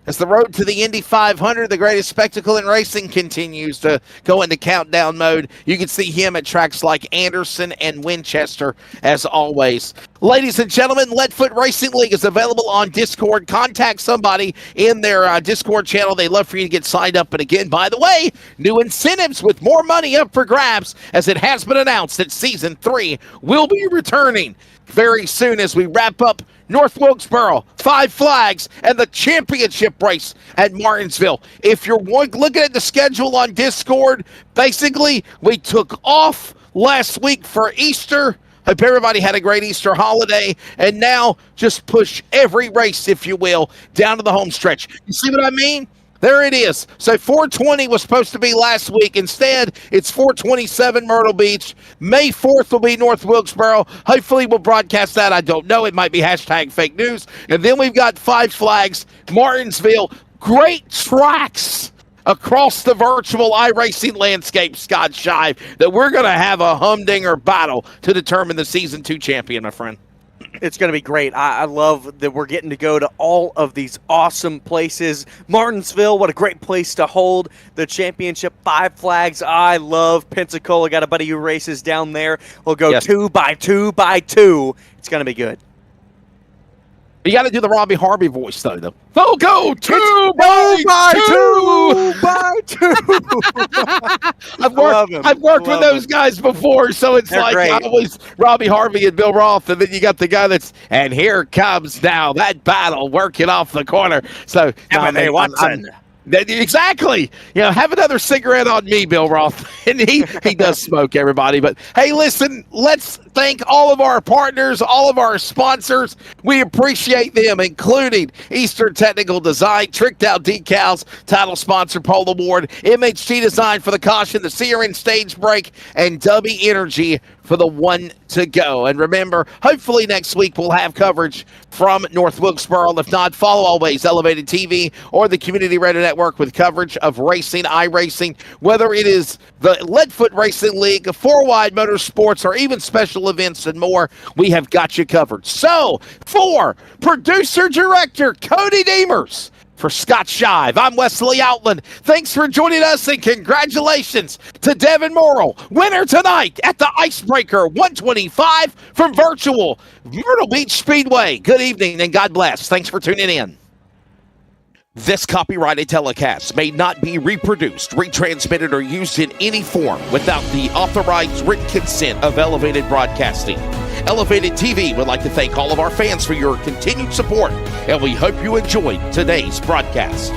As the road to the Indy 500, the greatest spectacle in racing, continues to go into countdown mode. You can see him at tracks like Anderson and Winchester, as always. Ladies and gentlemen, Leadfoot Racing League is available on Discord. Contact somebody in their Discord channel. They'd love for you to get signed up. And again, by the way, new incentives with more money up for grabs, as it has been announced that Season 3 will be returning very soon as we wrap up North Wilkesboro, Five Flags, and the championship race at Martinsville. If you're looking at the schedule on Discord, basically, we took off last week for Easter. Hope everybody had a great Easter holiday, and now just push every race, if you will, down to the home stretch. You see what I mean? There it is. So 420 was supposed to be last week. Instead, it's 427 Myrtle Beach. May 4th will be North Wilkesboro. Hopefully we'll broadcast that. I don't know. It might be hashtag fake news. And then we've got Five Flags, Martinsville. Great tracks across the virtual iRacing landscape, Scott Shive, that we're going to have a humdinger battle to determine the Season 2 champion, my friend. It's going to be great. I love that we're getting to go to all of these awesome places. Martinsville, what a great place to hold the championship. 5 Flags. I love Pensacola. Got a buddy who races down there. We'll go 2 by 2 by 2. It's going to be good. You got to do the Robbie Harvey voice, though. They'll go 2 by 2. I've worked with those guys before, so it's like I always Robbie Harvey and Bill Roth, and then you got the guy and here comes now that battle working off the corner. So Watson. Exactly. Have another cigarette on me, Bill Roth. And he does smoke, everybody. But hey, listen, let's thank all of our partners, all of our sponsors. We appreciate them, including Eastern Technical Design, Tricked Out Decals, title sponsor Pole Award, MHT Design for the caution, the CRN stage break, and Dubby Energy for the one to go. And remember, hopefully next week we'll have coverage from North Wilkesboro. If not, follow always Elevated TV or the Community Radio Network with coverage of racing, iRacing, whether it is the Leadfoot Racing League, 4Wide Motorsports, or even special events and more, we have got you covered. So, for producer-director Cody Deemers, for Scott Shive, I'm Wesley Outland. Thanks for joining us, and congratulations to Devin Morrill, winner tonight at the Icebreaker 125 from virtual Myrtle Beach Speedway. Good evening, and God bless. Thanks for tuning in. This copyrighted telecast may not be reproduced, retransmitted, or used in any form without the authorized written consent of Elevated Broadcasting. Elevated TV would like to thank all of our fans for your continued support, and we hope you enjoyed today's broadcast.